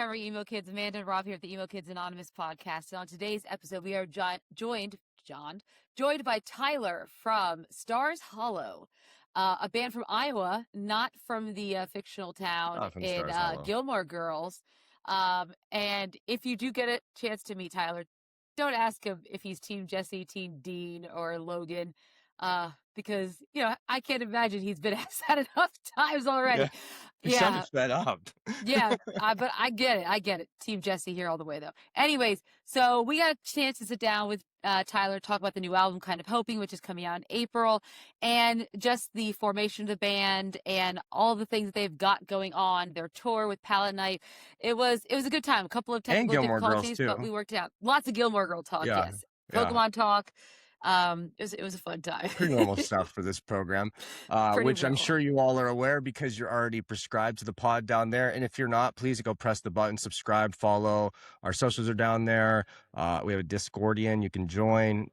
discovering Emo Kids. Amanda and Rob here at the Emo Kids Anonymous podcast. And on today's episode, we are joined by Tyler from Stars Hollow, a band from Iowa, not from the fictional town in Gilmore Girls. And if you do get a chance to meet Tyler, don't ask him if he's Team Jesse, Team Dean, or Logan. Because, you know, I can't imagine he's been asked that enough times already. Yeah. He sounded fed up. Yeah, but I get it. Team Jesse here all the way, though. Anyways, so we got a chance to sit down with Tyler, talk about the new album, Kind of Hoping, which is coming out in April, and just the formation of the band and all the things that they've got going on, their tour with Palette Night. It was a good time. A couple of technical difficulties, but we worked it out. Lots of Gilmore Girl talk, yes. Pokemon talk. It was a fun time. Pretty normal stuff for this program, which I'm sure you all are aware because you're already prescribed to the pod down there. And if you're not, please go press the button, subscribe, follow. Our socials are down there. We have a Discordian you can join.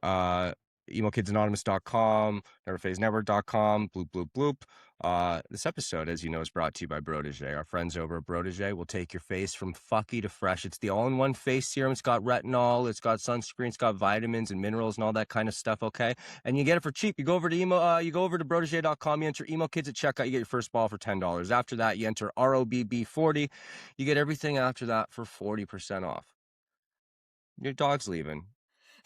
EmoKidsAnonymous.com, NeverPhaseNetwork.com, bloop, bloop, bloop. This episode, as you know, is brought to you by Protégé. Our friends over at Protégé will take your face from fucky to fresh. It's the all-in-one face serum. It's got retinol, it's got sunscreen, it's got vitamins and minerals and all that kind of stuff, okay? And you get it for cheap. You go over to Protégé.com, you enter Emo Kids at checkout, you get your first ball for $10. After that, you enter ROBB40. You get everything after that for 40% off. Your dog's leaving.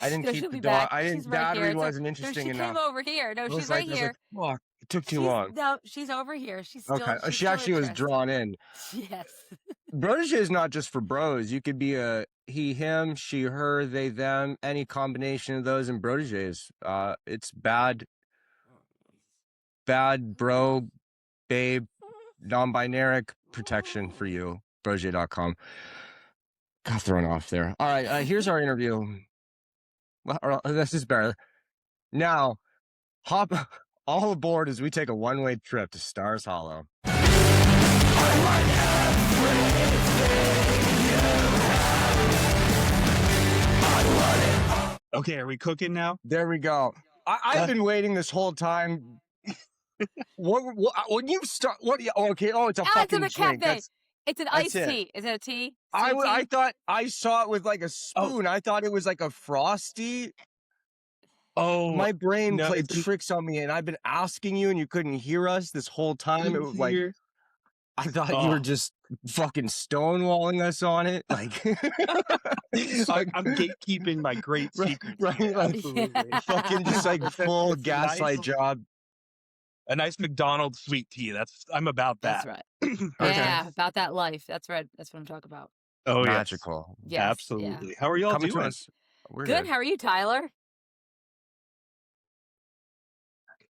I didn't keep the dog. Battery wasn't interesting enough. She came over here. No, she's right here. Fuck, it took too long. No, she's over here. She's still. Okay. She actually was drawn in. Yes. Protégé is not just for bros. You could be a he, him, she, her, they, them, any combination of those. And Protégé is, it's bad, bro, babe, non-binaric protection for you. Protégé.com. Got thrown off there. All right. Here's our interview. Well, this is better. Now, hop all aboard as we take a one-way trip to Stars Hollow. Okay, are we cooking now? There we go. I've been waiting this whole time. When you start, okay, it's a fucking drink. It's an iced tea. Is it a tea? I thought I saw it with like a spoon. I thought it was like a Frosty. Oh, my brain played tricks on me, and I've been asking you, and you couldn't hear us this whole time. It was like I thought you were just fucking stonewalling us on it. Like I'm gatekeeping my great secrets. Right? Like, fucking just like full gaslight job. A nice McDonald's sweet tea. I'm about that. That's right. Okay. Yeah, about that life. That's right. That's what I'm talking about. Oh, magical. Yes, absolutely. Yeah. How are y'all doing? We're good. How are you, Tyler?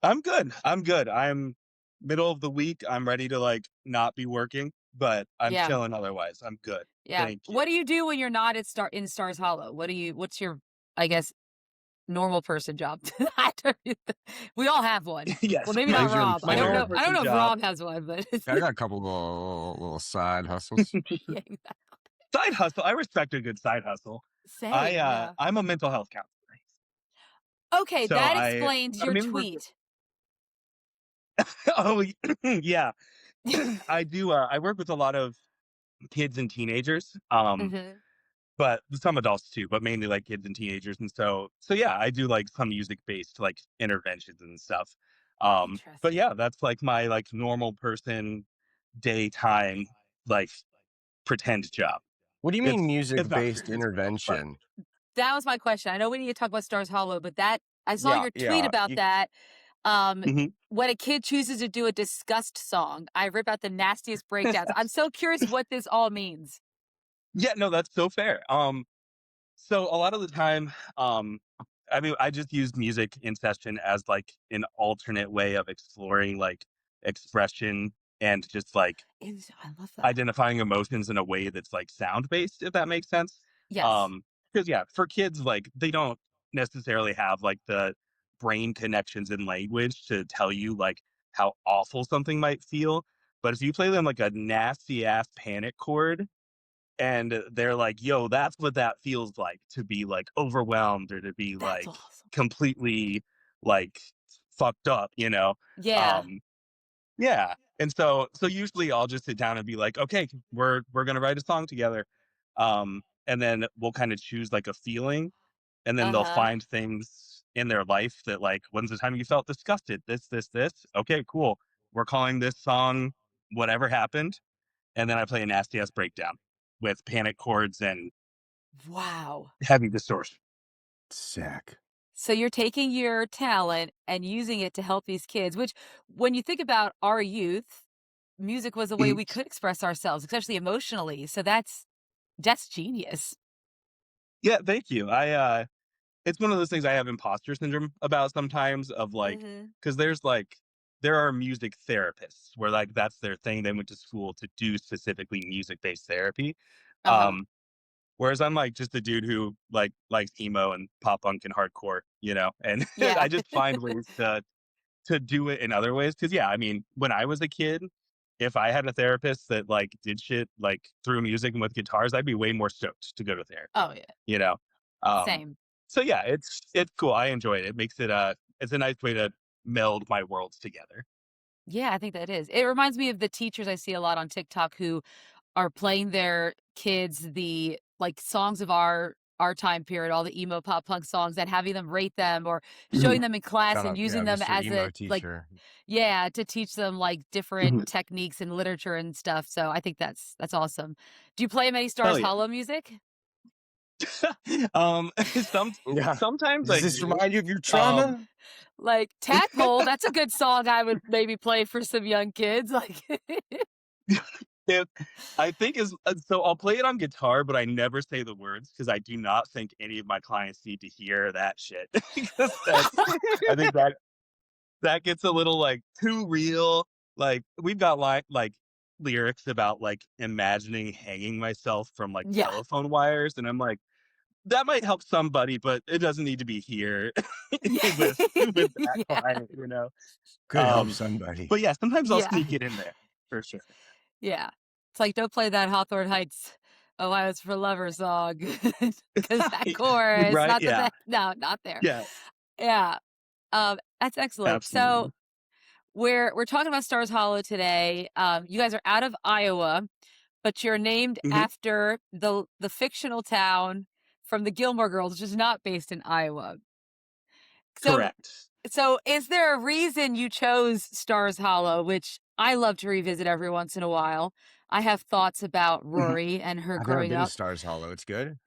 I'm good. I'm middle of the week. I'm ready to not be working, but I'm chilling otherwise. I'm good. Yeah. Thank you. What do you do when you're not in Stars Hollow? What's your, I guess, normal person job? We all have one. Yes. Well, maybe not Rob. I don't know if Rob has one, but I got a couple little side hustles. Yeah, exactly. Side hustle. I respect a good side hustle. Same, I'm a mental health counselor. Okay, so that explains your tweet. Oh, yeah. I do. I work with a lot of kids and teenagers. But some adults too, but mainly kids and teenagers. And so yeah, I do some music based interventions and stuff. But yeah, that's my normal person daytime pretend job. What do you mean music based intervention? That was my question. I know we need to talk about Stars Hollow, but I saw your tweet about that. When a kid chooses to do a disgust song, I rip out the nastiest breakdowns. I'm so curious what this all means. Yeah, no, that's so fair. So a lot of the time, I just use music in session as an alternate way of exploring expression and just I love that. identifying emotions in a way that's sound based, if that makes sense. Yes. Because for kids, they don't necessarily have the brain connections in language to tell you how awful something might feel. But if you play them a nasty ass panic chord, and they're yo, that's what that feels like to be overwhelmed or to be awesome. Completely fucked up, you know? Yeah. Yeah. And so usually I'll just sit down and be like, okay, we're gonna write a song together. And then we'll kind of choose like a feeling, and then they'll Uh-huh. find things in their life that like, when's the time you felt disgusted? This. Okay, cool. We're calling this song Whatever Happened. And then I play a nasty ass breakdown with panic chords and Wow. heavy distortion. Sick. So you're taking your talent and using it to help these kids, which when you think about our youth, music was a way Mhm. we could express ourselves, especially emotionally. So that's genius. Yeah, thank you. It's one of those things I have imposter syndrome about sometimes, of like, Mhm. because there are music therapists where like that's their thing. They went to school to do specifically music-based therapy. Uh-huh. Whereas I'm like just a dude who like likes emo and pop punk and hardcore, and Yeah. I just find ways to do it in other ways. Cause yeah, I mean, when I was a kid, if I had a therapist that like did shit like through music and with guitars, I'd be way more stoked to go to therapy, Oh, yeah. you know? Um, Same. so yeah, it's cool. I enjoy it. It makes it it's a nice way to meld my worlds together. Yeah, I think that is. It reminds me of the teachers I see a lot on TikTok who are playing their kids the, like, songs of our time period, all the emo pop punk songs, and having them rate them or showing Mhm, them in class Shout and out, yeah, using them Mr. as Emo a, like, teacher. yeah, to teach them, like, different mhm. techniques and literature and stuff, so I think that's awesome. Do you play many Hell Stars yeah. Hollow music? um, some Yeah. sometimes Does I this do. remind you of your Um, trauma? Like, Tadpole, that's a good song I would maybe play for some young kids, like If I think is so I'll play it on guitar, but I never say the words because I do not think any of my clients need to hear that shit. Because I think that gets a little like too real. Like we've got like lyrics about like imagining hanging myself from like Yeah. telephone wires, and I'm like, that might help somebody, but it doesn't need to be here Yeah. with that Yeah. client. Could help Um, somebody. but yeah, sometimes I'll Yeah. sneak it in there for sure. Yeah. It's like, don't play that Hawthorne Heights Ohio's for Lovers song because that chorus, Right? not the Yeah. best. No, not there. Yeah. Yeah. That's excellent. So Absolutely. we're talking about Stars Hollow today. You guys are out of Iowa, but you're named Mhm. after the fictional town from the Gilmore Girls, which is not based in Iowa. So Correct. so is there a reason you chose Stars Hollow, which I love to revisit every once in a while? I have thoughts about Mhm. Rory and her I've never growing been to up. Stars Hollow. It's good.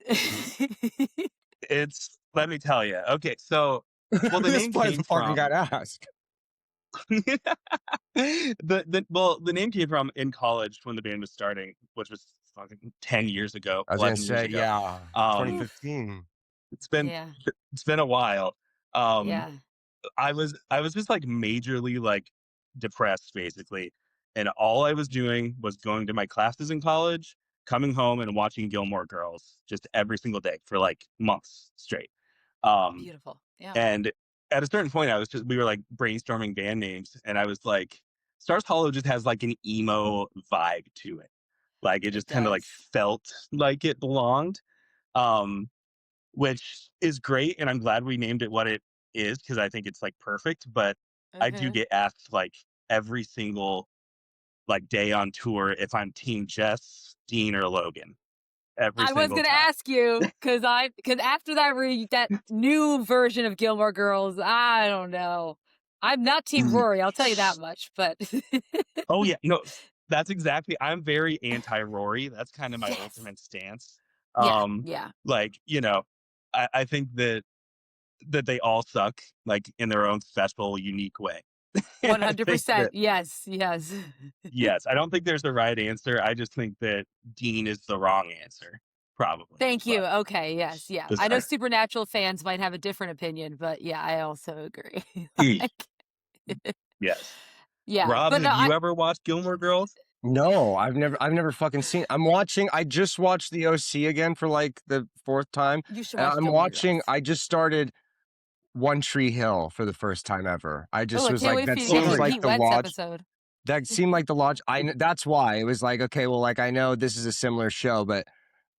It's let me tell you. Okay, so well, the This name place came fucking from got asked. the name came from in college when the band was starting, which was fucking 10 years ago, I was gonna 11 years say, ago. yeah, Um, Oof. 2015. it's been Yeah. it's been a while. Um, Yeah. I was just like majorly like depressed basically. And all I was doing was going to my classes in college, coming home and watching Gilmore Girls just every single day for like months straight. Um, Beautiful. Yeah. and at a certain point we were like brainstorming band names, and I was like, Stars Hollow just has like an emo vibe to it. Like it It just kind of like does. felt like it belonged. Um, which is great, and I'm glad we named it what it is because I think it's like perfect. But I do Mhm. get asked like every single like day on tour if I'm Team Jess, Dean, or Logan every I was single gonna time. ask you because after that new version of Gilmore Girls, I don't know. I'm not Team Mm. Rory, I'll tell you that much, but Oh yeah, that's exactly. I'm very anti Rory. That's kind of my yes. ultimate stance. Yeah, Um, yeah. like I think that they all suck like in their own special, unique way. And I think 100%. that Yes, yes. yes, I don't think there's a right answer. I just think that Dean is the wrong answer, probably. Thank you. But Okay, yes, yeah. just I know Supernatural fans might have a different opinion, but yeah, I also agree. E, Like, yes. yeah, Rob, but no, have I you ever watched Gilmore Girls? No, I've never fucking seen. I just watched the OC again for like the fourth time, you should and watch Gilmore Girls. I just started One Tree Hill for the first time ever. I Oh, just I was can't like, wait for that you to get to seems the like Pete the Wentz lodge. episode. That seemed like the lodge. That's why it was like, okay, well, like I know this is a similar show, but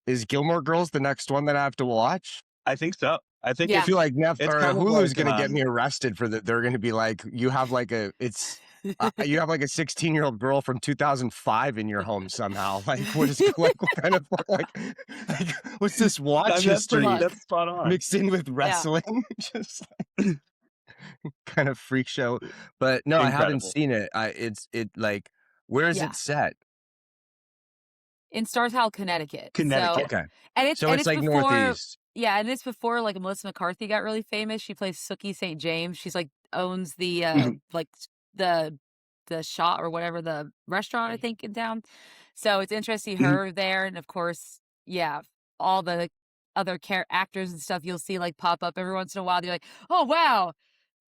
is Gilmore Girls the next one that I have to watch? I think so. I think I Yeah. feel like it's or kind of Hulu's like gonna get me arrested for that. They're gonna be like, you have like it's You have like a 16-year-old girl from 2005 in your home somehow. Like, what is what kind of like what's this watch history That's spot on. mixed in with wrestling? Just like, kind of freak show. But no, I haven't Incredible. seen it. Like, where is it set? In Stars Hollow, Connecticut. Connecticut. So, Okay. and it's like before, Northeast. Yeah, and it's before like Melissa McCarthy got really famous. She plays Sookie St. James. She's like owns the like the shop or whatever, the restaurant I think in town. So it's interesting to see her there, and of course, yeah, all the other actors and stuff you'll see like pop up every once in a while. You're like, oh wow,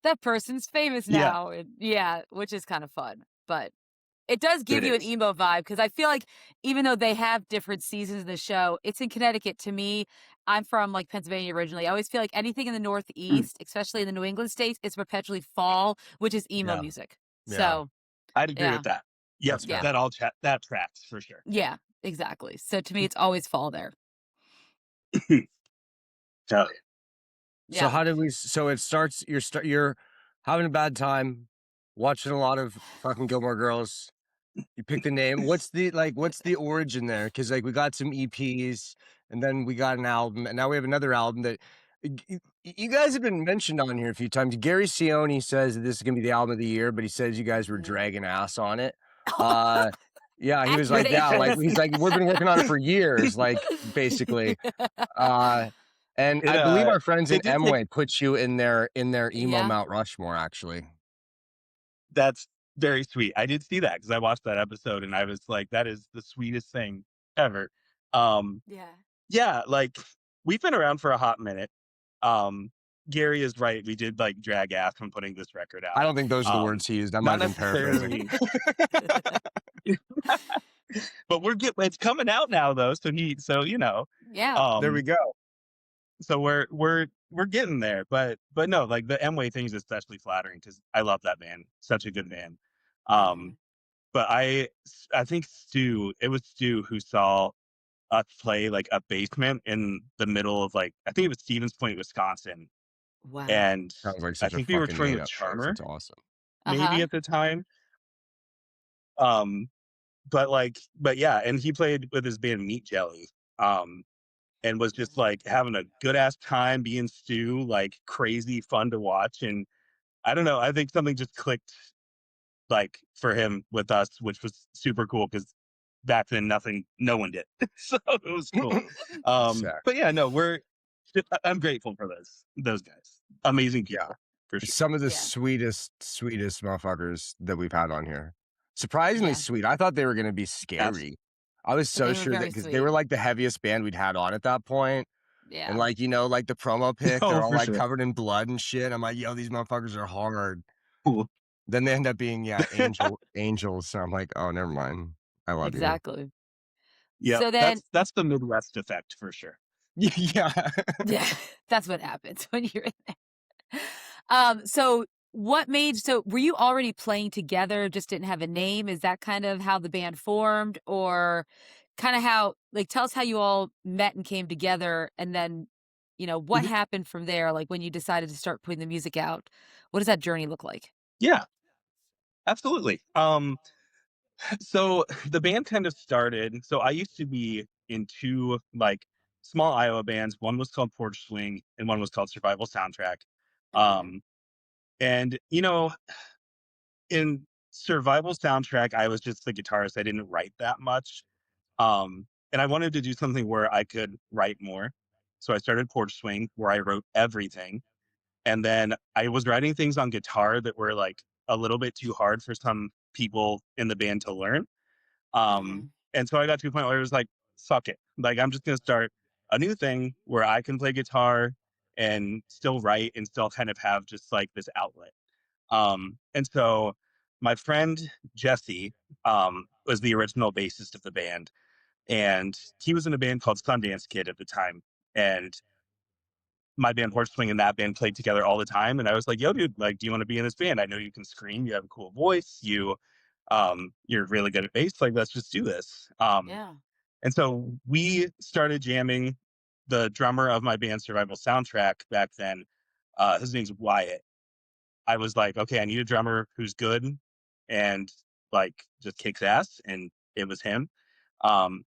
that person's famous now. And which is kind of fun. But it does give you an emo vibe, because I feel like even though they have different seasons of the show, it's in Connecticut. To me, I'm from like Pennsylvania originally. I always feel like anything in the Northeast, especially in the New England states, it's perpetually fall, which is emo music. Yeah. So I'd agree with that. Yep, Yeah. that tracks for sure. Yeah, exactly. So to me, it's always fall there. Tell you. Yeah. So how did we? So it starts. You're having a bad time, watching a lot of fucking Gilmore Girls. You pick the name. What's the origin there? Because like we got some EPs, and then we got an album, and now we have another album that you guys have been mentioned on here a few times. Gary Cioni says that this is gonna be the album of the year, but he says you guys were dragging ass on it. Yeah, he was like, he's like, we've been working on it for years, like basically. And I believe our friends at Emway put you in their emo Mount Rushmore, actually. That's very sweet. I did see that because I watched that episode and I was like, that is the sweetest thing ever. Yeah, like we've been around for a hot minute. Gary is right. We did like drag ass when putting this record out. I don't think those are the words he used. I might have been paraphrasing. But it's coming out now though. So you know. Yeah. There we go. So we're getting there, but no, like the Emway thing is especially flattering because I love that band, such a good band. But I think it was Stu who saw us play like a basement in the middle of like I think it was Stevens Point, Wisconsin. Wow. And sounds like I think we were touring with Charmer. That's awesome. Maybe at the time. But yeah, and he played with his band Meat Jelly. And was just like having a good ass time being Stu, like crazy fun to watch. And I don't know, I think something just clicked like for him with us, which was super cool because back then no one did. So it was cool. But yeah, no, I'm grateful for those guys. Amazing people. For sure. Some of the sweetest motherfuckers that we've had on here. Surprisingly sweet. I thought they were going to be scary. I was so sure that because they were like the heaviest band we'd had on at that point. Yeah. And like, like the promo pic, they're all like covered in blood and shit. I'm like, yo, these motherfuckers are hard. Cool. Then they end up being, angels. So I'm like, oh, never mind. I love you. Exactly. Yeah. So then that's the Midwest effect for sure. Yeah. Yeah. That's what happens when you're in there. So were you already playing together, just didn't have a name? Is that kind of how the band formed, or kind of how, like, tell us how you all met and came together, and then, what happened from there? Like when you decided to start putting the music out, what does that journey look like? Yeah, absolutely. So the band kind of started, so I used to be in two like small Iowa bands. One was called Porch Swing and one was called Survival Soundtrack. And in Survival Soundtrack, I was just the guitarist. I didn't write that much. And I wanted to do something where I could write more. So I started Porch Swing, where I wrote everything. And then I was writing things on guitar that were like a little bit too hard for some people in the band to learn. And so I got to a point where I was like, fuck it. Like, I'm just going to start a new thing where I can play guitar and still write and still kind of have just like this outlet. And so my friend Jesse was the original bassist of the band, and he was in a band called Sundance Kid at the time. And my band Horse Swing and that band played together all the time. And I was like, yo, dude, like, do you want to be in this band? I know you can scream. You have a cool voice. You're really good at bass. Like, let's just do this. And so we started jamming. The drummer of my band Survival Soundtrack back then, his name's Wyatt. I was like, okay, I need a drummer who's good and like just kicks ass, and it was him. Um,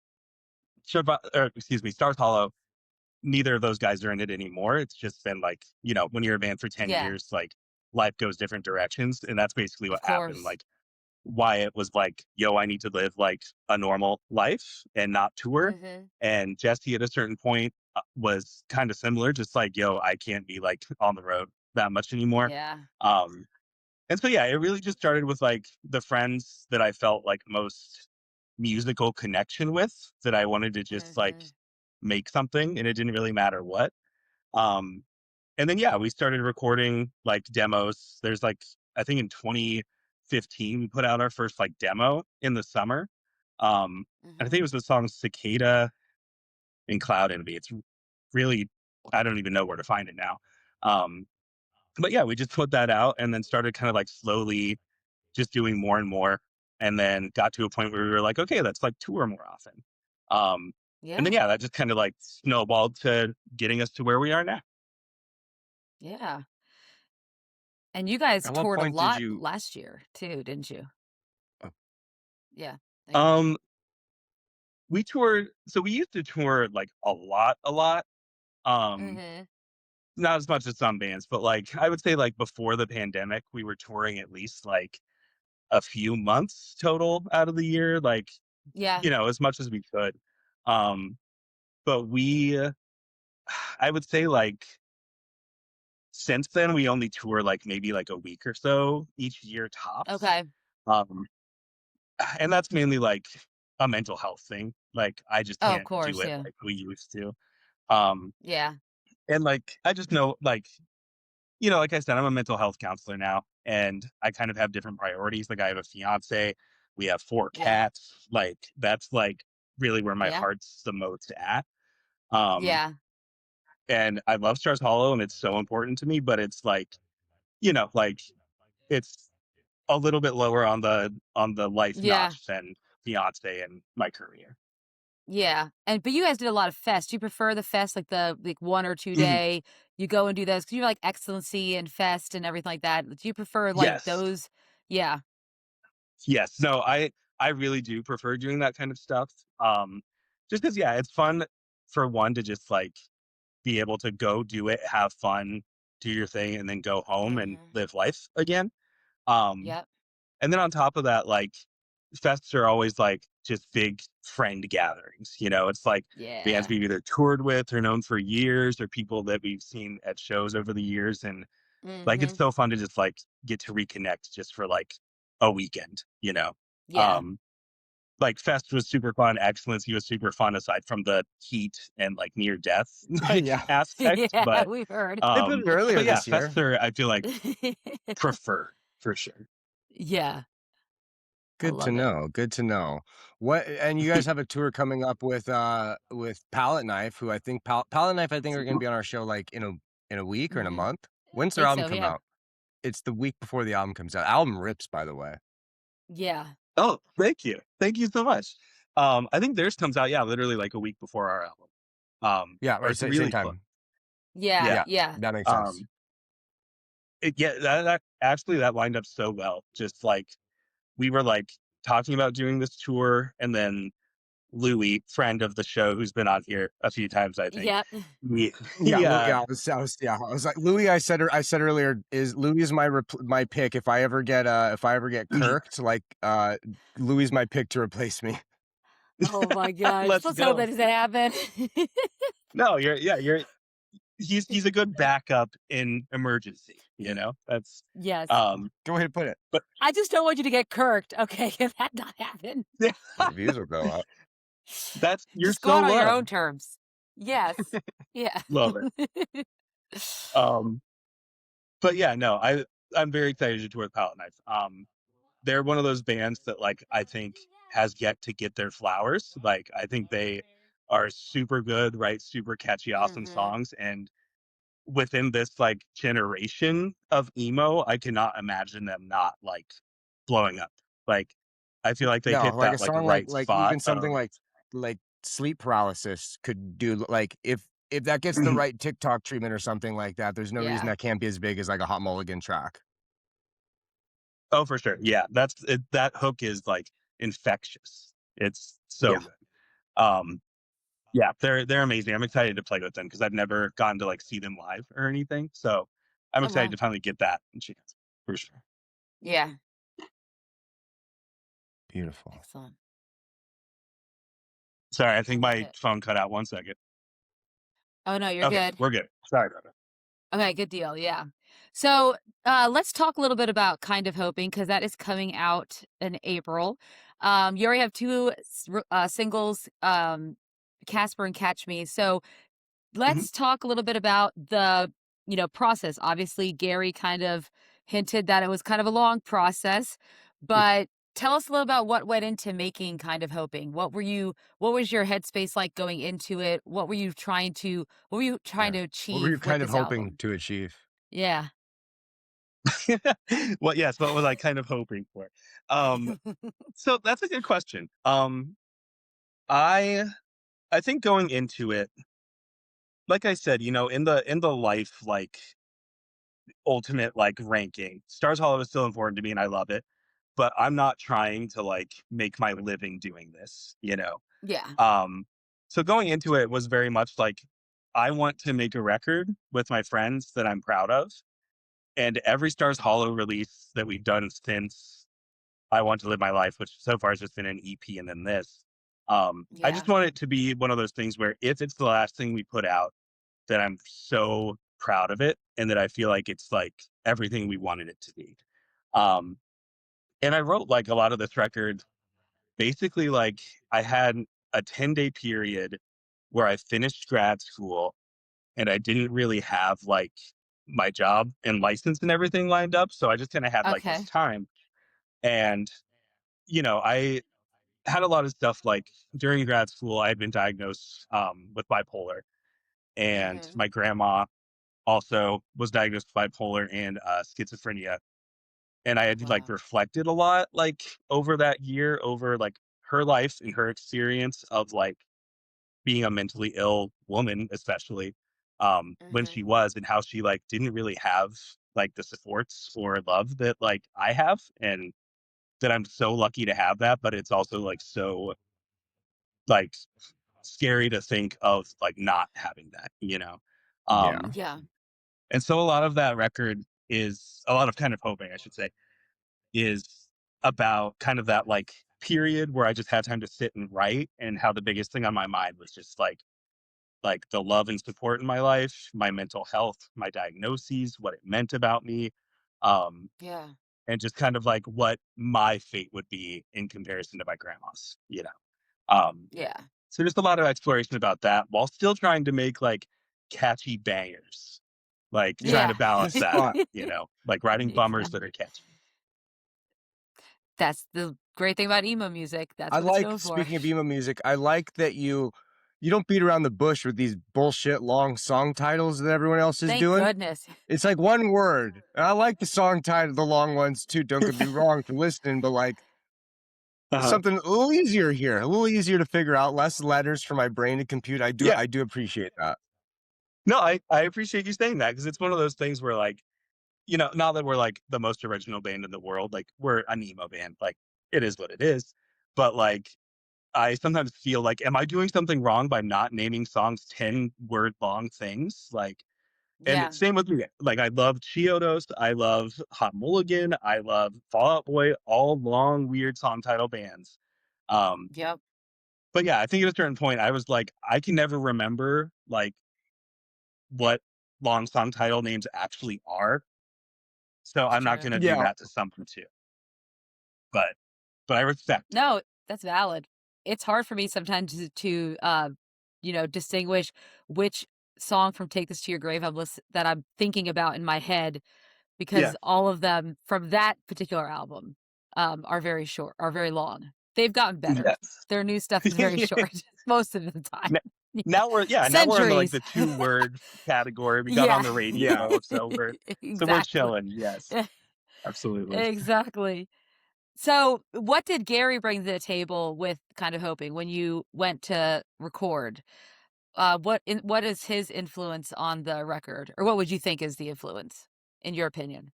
Stars Hollow, neither of those guys are in it anymore. It's just been like, when you're a band for 10 Yeah, years, like life goes different directions. And that's basically of what happened. course. Like Wyatt was like, yo, I need to live like a normal life and not tour. Mm-hmm. And Jesse at a certain point was kind of similar, just like, yo, I can't be like on the road that much anymore. Yeah. Um, and so, yeah, it really just started with like the friends that I felt like most musical connection with, that I wanted to just like Mm-hmm. make something, and it didn't really matter what. Um, and then, yeah, we started recording like demos. There's like, I think in 2015, we put out our first like demo in the summer. And I think it Mm-hmm. was the song Cicada in Cloud Envy. It's really, I don't even know where to find it now. Um, but yeah, we just put that out and then started kind of like slowly just doing more and more. And then got to a point where we were like, okay, let's like tour more often. Um, and then, Yeah. yeah, that just kind of like snowballed to getting us to where we are now. Yeah. And you guys At what toured a point did lot you? last year too, didn't you? Oh, Yeah. No, you go. Um, we toured, so we used to tour like a lot. Um, Mm-hmm. Not as much as some bands, but like I would say like before the pandemic, we were touring at least like a few months total out of the year, like, Yeah. as much as we could. Um, but I would say like since then we only tour like maybe like a week or so each year tops. Okay. Um, and that's mainly like a mental health thing. Like I just Oh, of can't do course. it Yeah. like we used to. Um, Yeah. and like I just know like, like I said, I'm a mental health counselor now, and I kind of have different priorities. Like I have a fiance, we have 4 Yeah. cats. Like that's like really where my Yeah. heart's the most at. Um, Yeah. and I love Stars Hollow, and it's so important to me, but it's like, like it's a little bit lower on the life Yeah. notch than fiance and my career. Yeah. But you guys did a lot of fests. Do you prefer the fest like the like 1 or 2 Mhm. day? You go and do those because you like Excellency and Fest and everything like that. Do you prefer like Yes. those? Yeah. Yes. No, I really do prefer doing that kind of stuff. Just because, yeah, it's fun for one to just like be able to go do it, have fun, do your thing, and then go home and Mm-hmm. live life again. Um, Yep. and then on top of that, like fests are always like just big friend gatherings. It's like bands Yeah. we've either toured with or known for years, or people that we've seen at shows over the years. And like it's Mm-hmm. so fun to just like get to reconnect just for like a weekend. Yeah. Um, like Fest was super fun. Excellency was super fun aside from the heat and like near death like yeah, aspect. Yeah. But We've heard. they put it earlier yeah, this year. Fests are, I feel like, prefer for sure. Yeah. I Good to love it. know. Good to know. What and you guys have a tour coming up with Palette Knife, who I think Palette Knife I think are going to be on our show like in a week or in a Mm-hmm. month. When's their Think album so. come Yeah. out? It's the week before the album comes out. Album rips, by the way. Yeah. Oh, thank you. Thank you so much. I think theirs comes out, yeah, literally like a week before our album. Yeah, Or right. it's Same really close. time. Yeah. Yeah. Yeah, Yeah. that makes sense. Um, that actually that lined up so well. Just like we were like talking about doing this tour, and then Louie, friend of the show, who's been on here a few times, I think. Yep. He, Yeah, he yeah. I was like Louis. I said earlier is Louis is my pick if I ever get kirked. Like Louis is my pick to replace me. Oh my gosh. let's Let's hope go. that doesn't happen. No, he's a good backup in emergency. That's Yes. Go ahead and put it. but I just don't want you to get kirked. Okay. If that not happen, The views will go up. you're just go so out on your own loved. terms. Yes. Yeah. Love it. Um, but yeah, no, I'm very excited to tour with Palette Knife. They're one of those bands that like I think has yet to get their flowers. Like I think they are super good, write super catchy, awesome Mm-hmm. songs, and within this like generation of emo, I cannot imagine them not like blowing up. Like I feel like they No, hit like a that like song right like spot even something of like sleep paralysis could do like if that gets the right TikTok treatment or something like that, there's no reason Yeah. that can't be as big as like a Hot Mulligan track. Oh, for sure. Yeah, that hook is like infectious. It's so Yeah. good. Um, yeah, they're amazing. I'm excited to play with them because I've never gotten to like see them live or anything. So I'm Oh excited wow. to finally get that chance for sure. Yeah. Beautiful. Excellent. Sorry, I I think love my it. phone cut out. 1 second. Oh no, you're Okay, good. we're good. Sorry about that. Okay, good deal. Yeah. So let's talk a little bit about Kind of Hoping because that is coming out in April. You already have two singles, Casper and Catch Me. So Mhm. let's talk a little bit about the, process. Obviously, Gary kind of hinted that it was kind of a long process, but tell us a little about what went into making Kind of Hoping. What was your headspace like going into it? What were you trying Yeah. to What were you achieve with kind of this hoping album? to achieve? Yeah. Well, yes, what was I kind of hoping for? Um, so that's a good question. I I think going into it, like I said, in the life like ultimate like ranking, Stars Hollow is still important to me and I love it, but I'm not trying to like make my living doing this. Yeah. Um, so going into it was very much like I want to make a record with my friends that I'm proud of, and every Stars Hollow release that we've done since I Want to Live My Life, which so far has just been an EP and then this. I Yeah. just want it to be one of those things where if it's the last thing we put out, that I'm so proud of it and that I feel like it's like everything we wanted it to be. Um, and I wrote like a lot of this record basically like I had a 10-day period where I finished grad school and I didn't really have like my job and license and everything lined up. So I just kind of had like this Okay. time. And, I had a lot of stuff like during grad school, I had been diagnosed with bipolar, and Hmm. my grandma also was diagnosed with bipolar and schizophrenia. And I had like Wow. reflected a lot like over that year, over like her life and her experience of like being a mentally ill woman, especially when Hmm. she was, and how she like didn't really have like the supports or love that like I have, and that I'm so lucky to have that. But it's also like so like scary to think of like not having that. Yeah. Um, Yeah. and so a lot of that record is a lot of Kind of Hoping, I should say, is about kind of that like period where I just had time to sit and write, and how the biggest thing on my mind was just like the love and support in my life, my mental health, my diagnoses, what it meant about me, um, Yeah. and just kind of like what my fate would be in comparison to my grandma's. Um, Yeah. so just a lot of exploration about that while still trying to make like catchy bangers, like trying to Yeah. balance That's that fun. out, like writing Yeah. bummers that are catchy. That's the great thing about emo music. That's I what it's like, known for. speaking of emo music, I like that you don't beat around the bush with these bullshit long song titles that everyone else is Thank doing. goodness. It's like one word. And I like the song title, the long ones too. Don't get me wrong for listening, but like Uh-huh. something a little easier here, a little easier to figure out, less letters for my brain to compute. Yeah. I do appreciate that. No, I appreciate you saying that because it's one of those things where like, not that we're like the most original band in the world, like we're an emo band, like it is what it is. But like I sometimes feel like, am I doing something wrong by not naming songs 10-word long things? Like, and Yeah. same with me. Like I love Chiodos, I love Hot Mulligan, I love Fall Out Boy, all long, weird song title bands. Um, Yep. but yeah, I think at a certain point I was like, I can never remember like what long song title names actually are. So It's I'm not true. gonna do Yeah. that to something too. But I respect it. No, that's valid. It's hard for me sometimes to distinguish which song from Take This to Your Grave that I'm thinking about in my head Yeah. because all of them from that particular album are very short, are very long. They've gotten better. Yes. Their new stuff is very short most of the time. N- Yeah. now we're in the, like Centuries. the 2-word category. We got on Yeah. the Yeah. radio, so we're Exactly. chilling. Yes, absolutely. Exactly. So, what did Gary bring to the table with Kind of Hoping when you went to record? What is his influence on the record, or what would you think is the influence, in your opinion?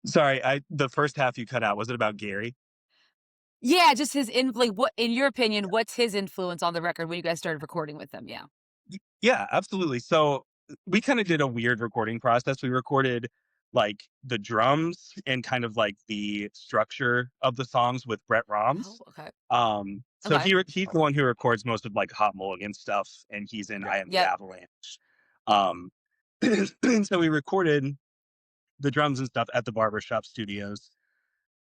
Sorry, the first half you cut out, was it about Gary? Yeah, just his what in your opinion, what's his influence on the record when you guys started recording with him? Yeah. Yeah, absolutely. So we kind of did a weird recording process. We recorded like the drums and kind of like the structure of the songs with Brett Oh, Roms. okay. So Okay. he's the one who records most of like Hot Mulligan stuff, and he's in Yeah. I Am the Yep. Avalanche. Um, so we recorded the drums and stuff at the barbershop studios.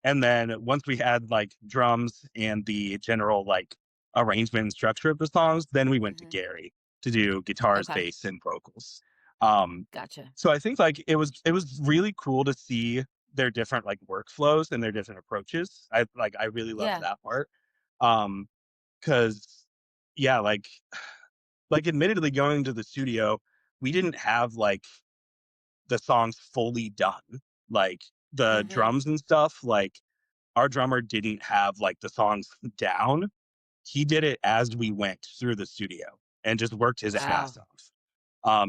And then once we had like drums and the general like arrangement and structure of the songs, then we went to Mhm. Gary to do guitars, Okay. bass, and vocals. Um, Gotcha. so I think like it was really cool to see their different like workflows and their different approaches. I really loved Yeah. that part. Because yeah, like admittedly going to the studio, we didn't have like the songs fully done. Like the Mhm. drums and stuff, like our drummer didn't have like the songs down. He did it as we went through the studio and just worked his Wow. ass off.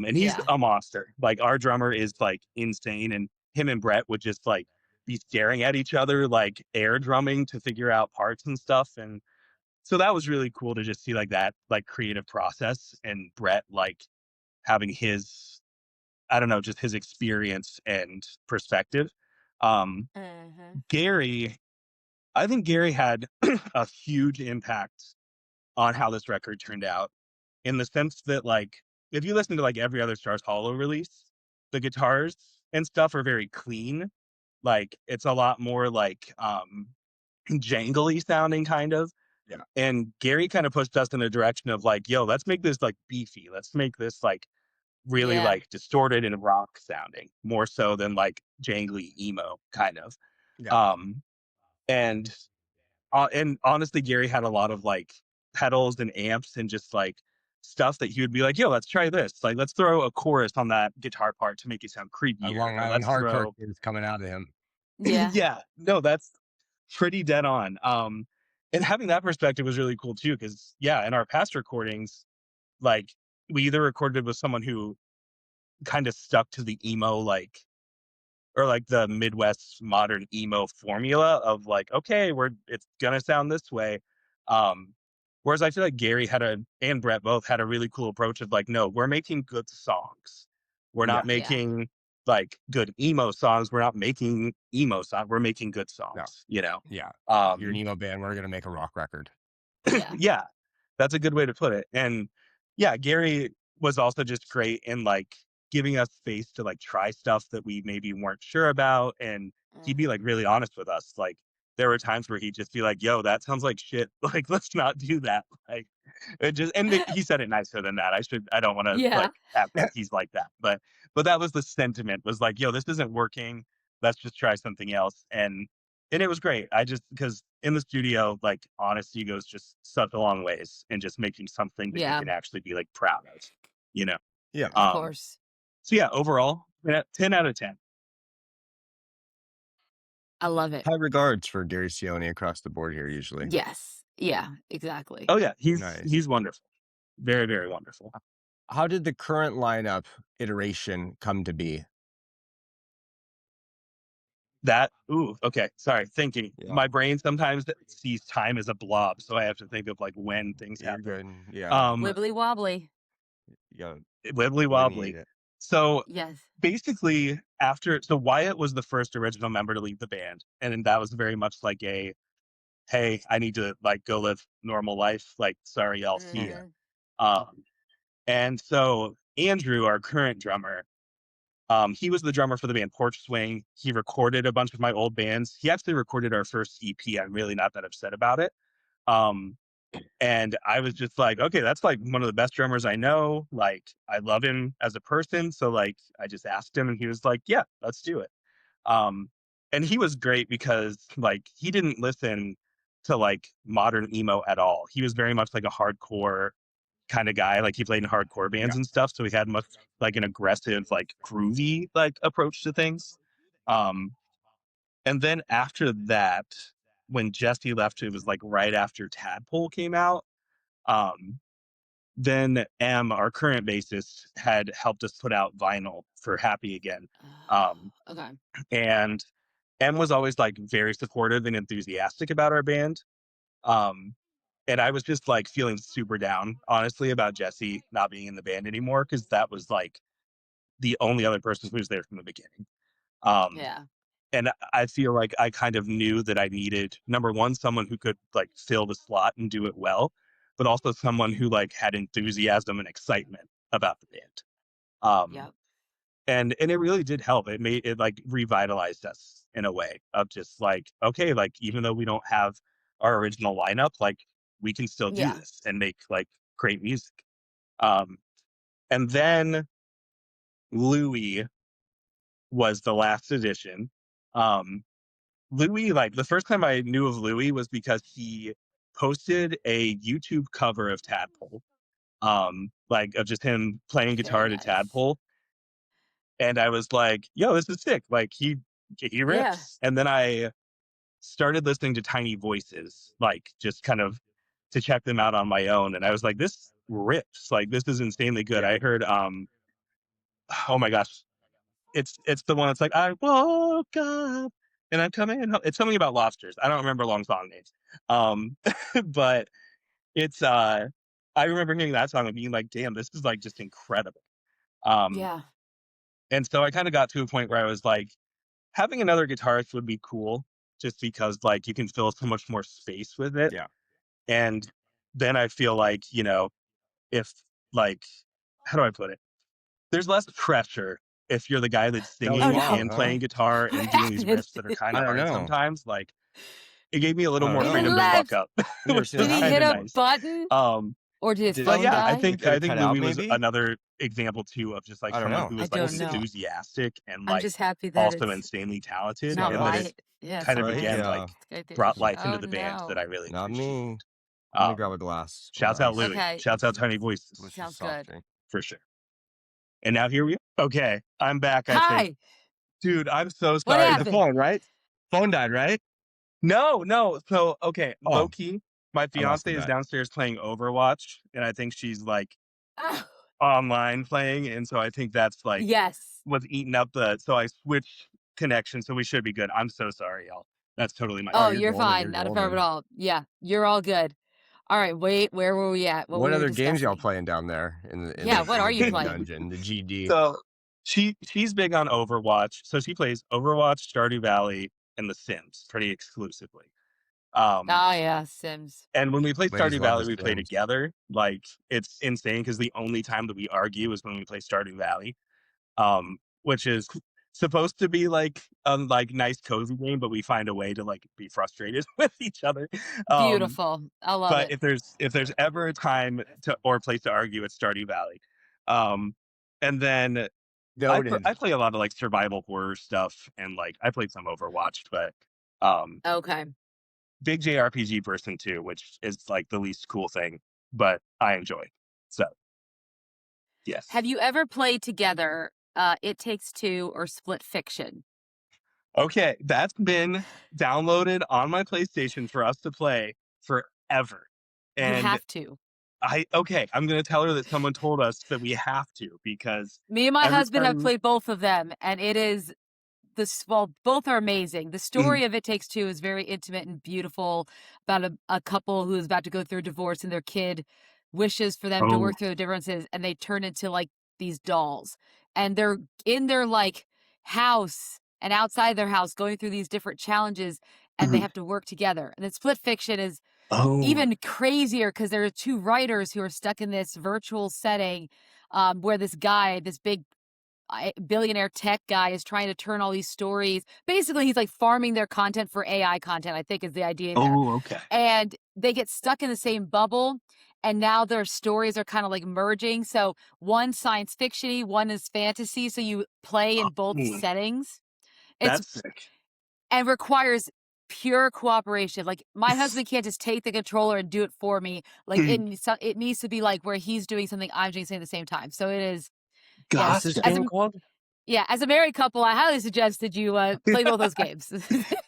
And he's Yeah. a monster. Like our drummer is like insane, and him and Brett would just like be staring at each other, like air drumming to figure out parts and stuff. And so that was really cool to just see like that like creative process and Brett like having his, I don't know, just his experience and perspective. Um, Mhm. Gary, I think Gary had a huge impact on how this record turned out, in the sense that, like, if you listen to like every other Stars Hollow release, the guitars and stuff are very clean. Like, it's a lot more like jangly sounding, kind of. Yeah. And Gary kind of pushed us in the direction of like, yo, let's make this like beefy. Let's make this like really Yeah. like distorted and rock sounding, more so than like jangly emo kind of. Yeah. Um, and and honestly, Gary had a lot of like pedals and amps and just like stuff that he would be like, yo, let's try this. Like, let's throw a chorus on that guitar part to make it sound A creepier. Long Or Island let's hardcore throw, kid is coming out of him. Yeah. yeah, no, that's pretty dead on. And having that perspective was really cool too, because yeah, in our past recordings, like we either recorded with someone who kind of stuck to the emo like, or like the Midwest modern emo formula of like, okay, it's gonna sound this way. Um, Whereas I feel like Gary and Brett both had a really cool approach of like, no, we're making good songs. We're not Yeah. Yeah. making like good emo songs. We're not making emo songs. We're making good No. songs, you know? Yeah. You're an Um, emo band. We're gonna make a rock record. Yeah. yeah, that's a good way to put it. And yeah, Gary was also just great in like giving us space to like try stuff that we maybe weren't sure about. And he'd be like Mhm. really honest with us. Like there were times where he'd just be like, yo, that sounds like shit. Like, let's not do that. Like it just, and he said it nicer than that. I don't want to Yeah. like act like he's like that, but that was the sentiment, was like, yo, this isn't working. Let's just try something else. And it was great. I just, because in the studio, like honesty goes just such a long ways in just making something that you Yeah. can actually be like proud of, you know? Yeah. Of Um, course. so yeah, overall, 10 out of 10. I love it. High regards for Gary Cioni across the board here, usually. Yes. Yeah, exactly. Oh yeah, Nice. he's wonderful. Very, very wonderful. How did the current lineup iteration come to be? That, ooh, okay. Sorry, thinking. Yeah. My brain sometimes sees time as a blob, so I have to think of like when things You're happen. good. Yeah. Um, Wibbly wobbly. You gotta Wibbly delineate wobbly. it. So Yes. basically, so Wyatt was the first original member to leave the band, and then that was very much like a, hey, I need to like go live normal life. Like, sorry, I'll see you. Mhm. Um, and so Andrew, our current drummer, he was the drummer for the band Porch Swing. He recorded a bunch of my old bands. He actually recorded our first EP. I'm really not that upset about it. Um, and I was just like, okay, that's like one of the best drummers I know. Like, I love him as a person. So like, I just asked him, and he was like, yeah, let's do it. Um, and he was great because like he didn't listen to like modern emo at all. He was very much like a hardcore kind of guy. Like he played in hardcore bands Yeah. and stuff, so he had much like an aggressive, like groovy like approach to things. Um, and then after that, when Jesse left, it was like right after Tadpole came out. Um, then our current bassist, had helped us put out vinyl for Happy Again. Okay. And Em was always like very supportive and enthusiastic about our band. Um, and I was just like feeling super down, honestly, about Jesse not being in the band anymore because that was like the only other person who was there from the beginning. Um, Yeah. and I feel like I kind of knew that I needed, number one, someone who could like fill the slot and do it well, but also someone who like had enthusiasm and excitement about the band. Um, Yep. and it really did help. It made it like revitalized us in a way of just like, okay, like even though we don't have our original lineup, like we can still do Yeah. this and make like great music. Um, and then Louie was the last edition. Um, Louie, like the first time I knew of Louie was because he posted a YouTube cover of Tadpole, like of just him playing Very guitar to nice. Tadpole. And I was like, yo, this is sick. Like he Yeah. rips. And then I started listening to Tiny Voices, like just kind of to check them out on my own. And I was like, this rips. Like this is insanely good. Yeah. I heard oh my gosh. It's the one that's like, I woke up and I'm coming home. It's something about lobsters. I don't remember long song names. Um but it's I remember hearing that song and being like, damn, this is like just incredible. Um Yeah. and so I kind of got to a point where I was like, having another guitarist would be cool just because like you can fill so much more space with it. Yeah. And then I feel like, if like, how do I put it? There's less pressure if you're the guy that's That was Oh singing no. wild, and huh? playing guitar What and doing these happened? riffs that are kind I of don't hard know. sometimes. Like it gave me a little I don't more He know. freedom to fuck left. up, You never which seen was Did that he kind hit of happen? a nice. button Um, or did his Did but phone yeah, I die? think could I have think cut out Louis was maybe? another example too of just like I don't someone know. who I was like don't know. enthusiastic and I'm like just happy that also it's insanely talented, not and that it my yeah, it's kind not of my Right? again Yeah. like great thing. brought life into Oh the band that no. I really Not appreciate. me. Let me grab Um, a glass of Shouts out ice, Louis. Okay. Shouts out Tiny Voices which is Sounds good. softening. for sure. And now here we are. Okay, I'm back. I think, Hi. dude. I'm so What sorry. The happened? phone, right? Phone died, right? No. So okay, Oh, low key, my I lost the fiance is bet. downstairs playing Overwatch, and I think she's like Oh, online playing, and so I think that's like yes. what's eating up the. So I switched connections, so we should be good. I'm so sorry, y'all. That's totally my Oh, Oh, fault. you're you're golden. fine. You're Not a problem at golden. all. Yeah, you're all good. All right, wait, where were we at? What What we were other games y'all discussing? playing down there Yeah, what in are the you big playing? dungeon, the GD? So she's big on Overwatch. So she plays Overwatch, Stardew Valley, and The Sims pretty exclusively. Um, Oh yeah, Sims. and when we play Ladies Stardew love the Valley, we play Sims. together. Like it's insane because the only time that we argue is when we play Stardew Valley, which is supposed to be like a like nice cozy game, but we find a way to like be frustrated with each other. Um, Beautiful. I love but it. if there's ever a time to or a place to argue, it's Stardew Valley. Um, and then Noted. I play a lot of like survival horror stuff, and like I played some Overwatch, but um, Okay. big JRPG person too, which is like the least cool thing, but I enjoy. So yes. Have you ever played together It Takes Two or Split Fiction? Okay, that's been downloaded on my PlayStation for us to play forever. You And have to. I'm gonna tell her that someone told us that we have to because Me and my every husband have time played both of them, and it is well, both are amazing. The Mhm. story of It Takes Two is very intimate and beautiful about a couple who is about to go through a divorce, and their kid wishes for them to Oh, work through the differences, and they turn into like these dolls, and they're in their like house and outside their house going through these different challenges, and they mhm. have to work together. And then Split Fiction is Oh, even crazier because there are two writers who are stuck in this virtual setting where this guy, this big billionaire tech guy, is trying to turn all these stories. Basically, he's like farming their content for AI content, I think is the idea there. okay. And they get stuck in the same bubble. And now their stories are kind of like merging. So one's science fiction-y, one is fantasy. So you play in both Oh, settings. It's that's sick. and requires pure cooperation. Like my husband can't just take the controller and do it for me. Like it needs to be like where he's doing something, I'm doing something at the same time. So it is, yes. What's this Gotcha. game called? As a married couple, I highly suggest that you play both those games.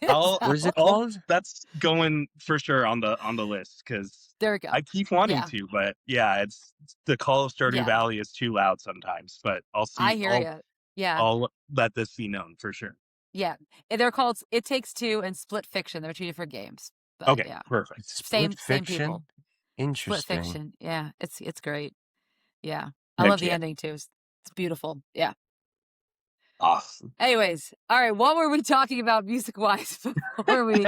What is it So, called? That's going for sure on the list because there we go. I keep wanting Yeah, to, but yeah, it's the call of Stardew yeah, Valley is too loud sometimes. But I hear you. Yeah. I'll let this be known for sure. Yeah. They're called It Takes Two and Split Fiction. They're 2 different games. But Okay, yeah. perfect. Same Split people. Fiction? Interesting. Split Fiction. Yeah. It's great. Yeah. I Heck love the yeah. ending too. It's beautiful. Yeah. Awesome. Anyways, all right. What were we talking about music-wise before we...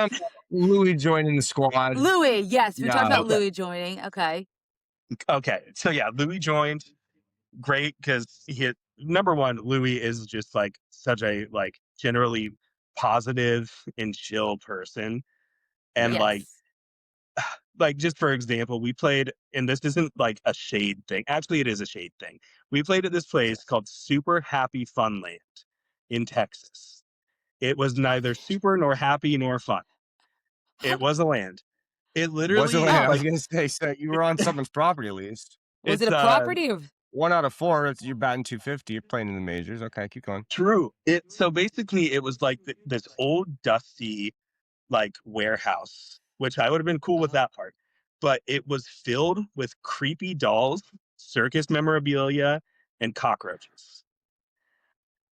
Louie joining the squad. Louie, yes. We Yeah. talked about Okay. Louie joining. Okay. Okay. So yeah, Louie joined. Great, because number one, Louie is just like such a like generally positive and chill person. And Yes. like just for example, we played, and this isn't like a shade thing. Actually, it is a shade thing. We played at this place called Super Happy Funland in Texas. It was neither super nor happy nor fun. It was a land. It literally Wasn't I was like gonna say, so you were on someone's property at least. Was it it's a property or... 1 out of 4. If you're batting 250, you're playing in the majors. Okay, keep going. true. So basically it was like this old dusty like warehouse, which I would have been cool with that part. But it was filled with creepy dolls, circus memorabilia, and cockroaches.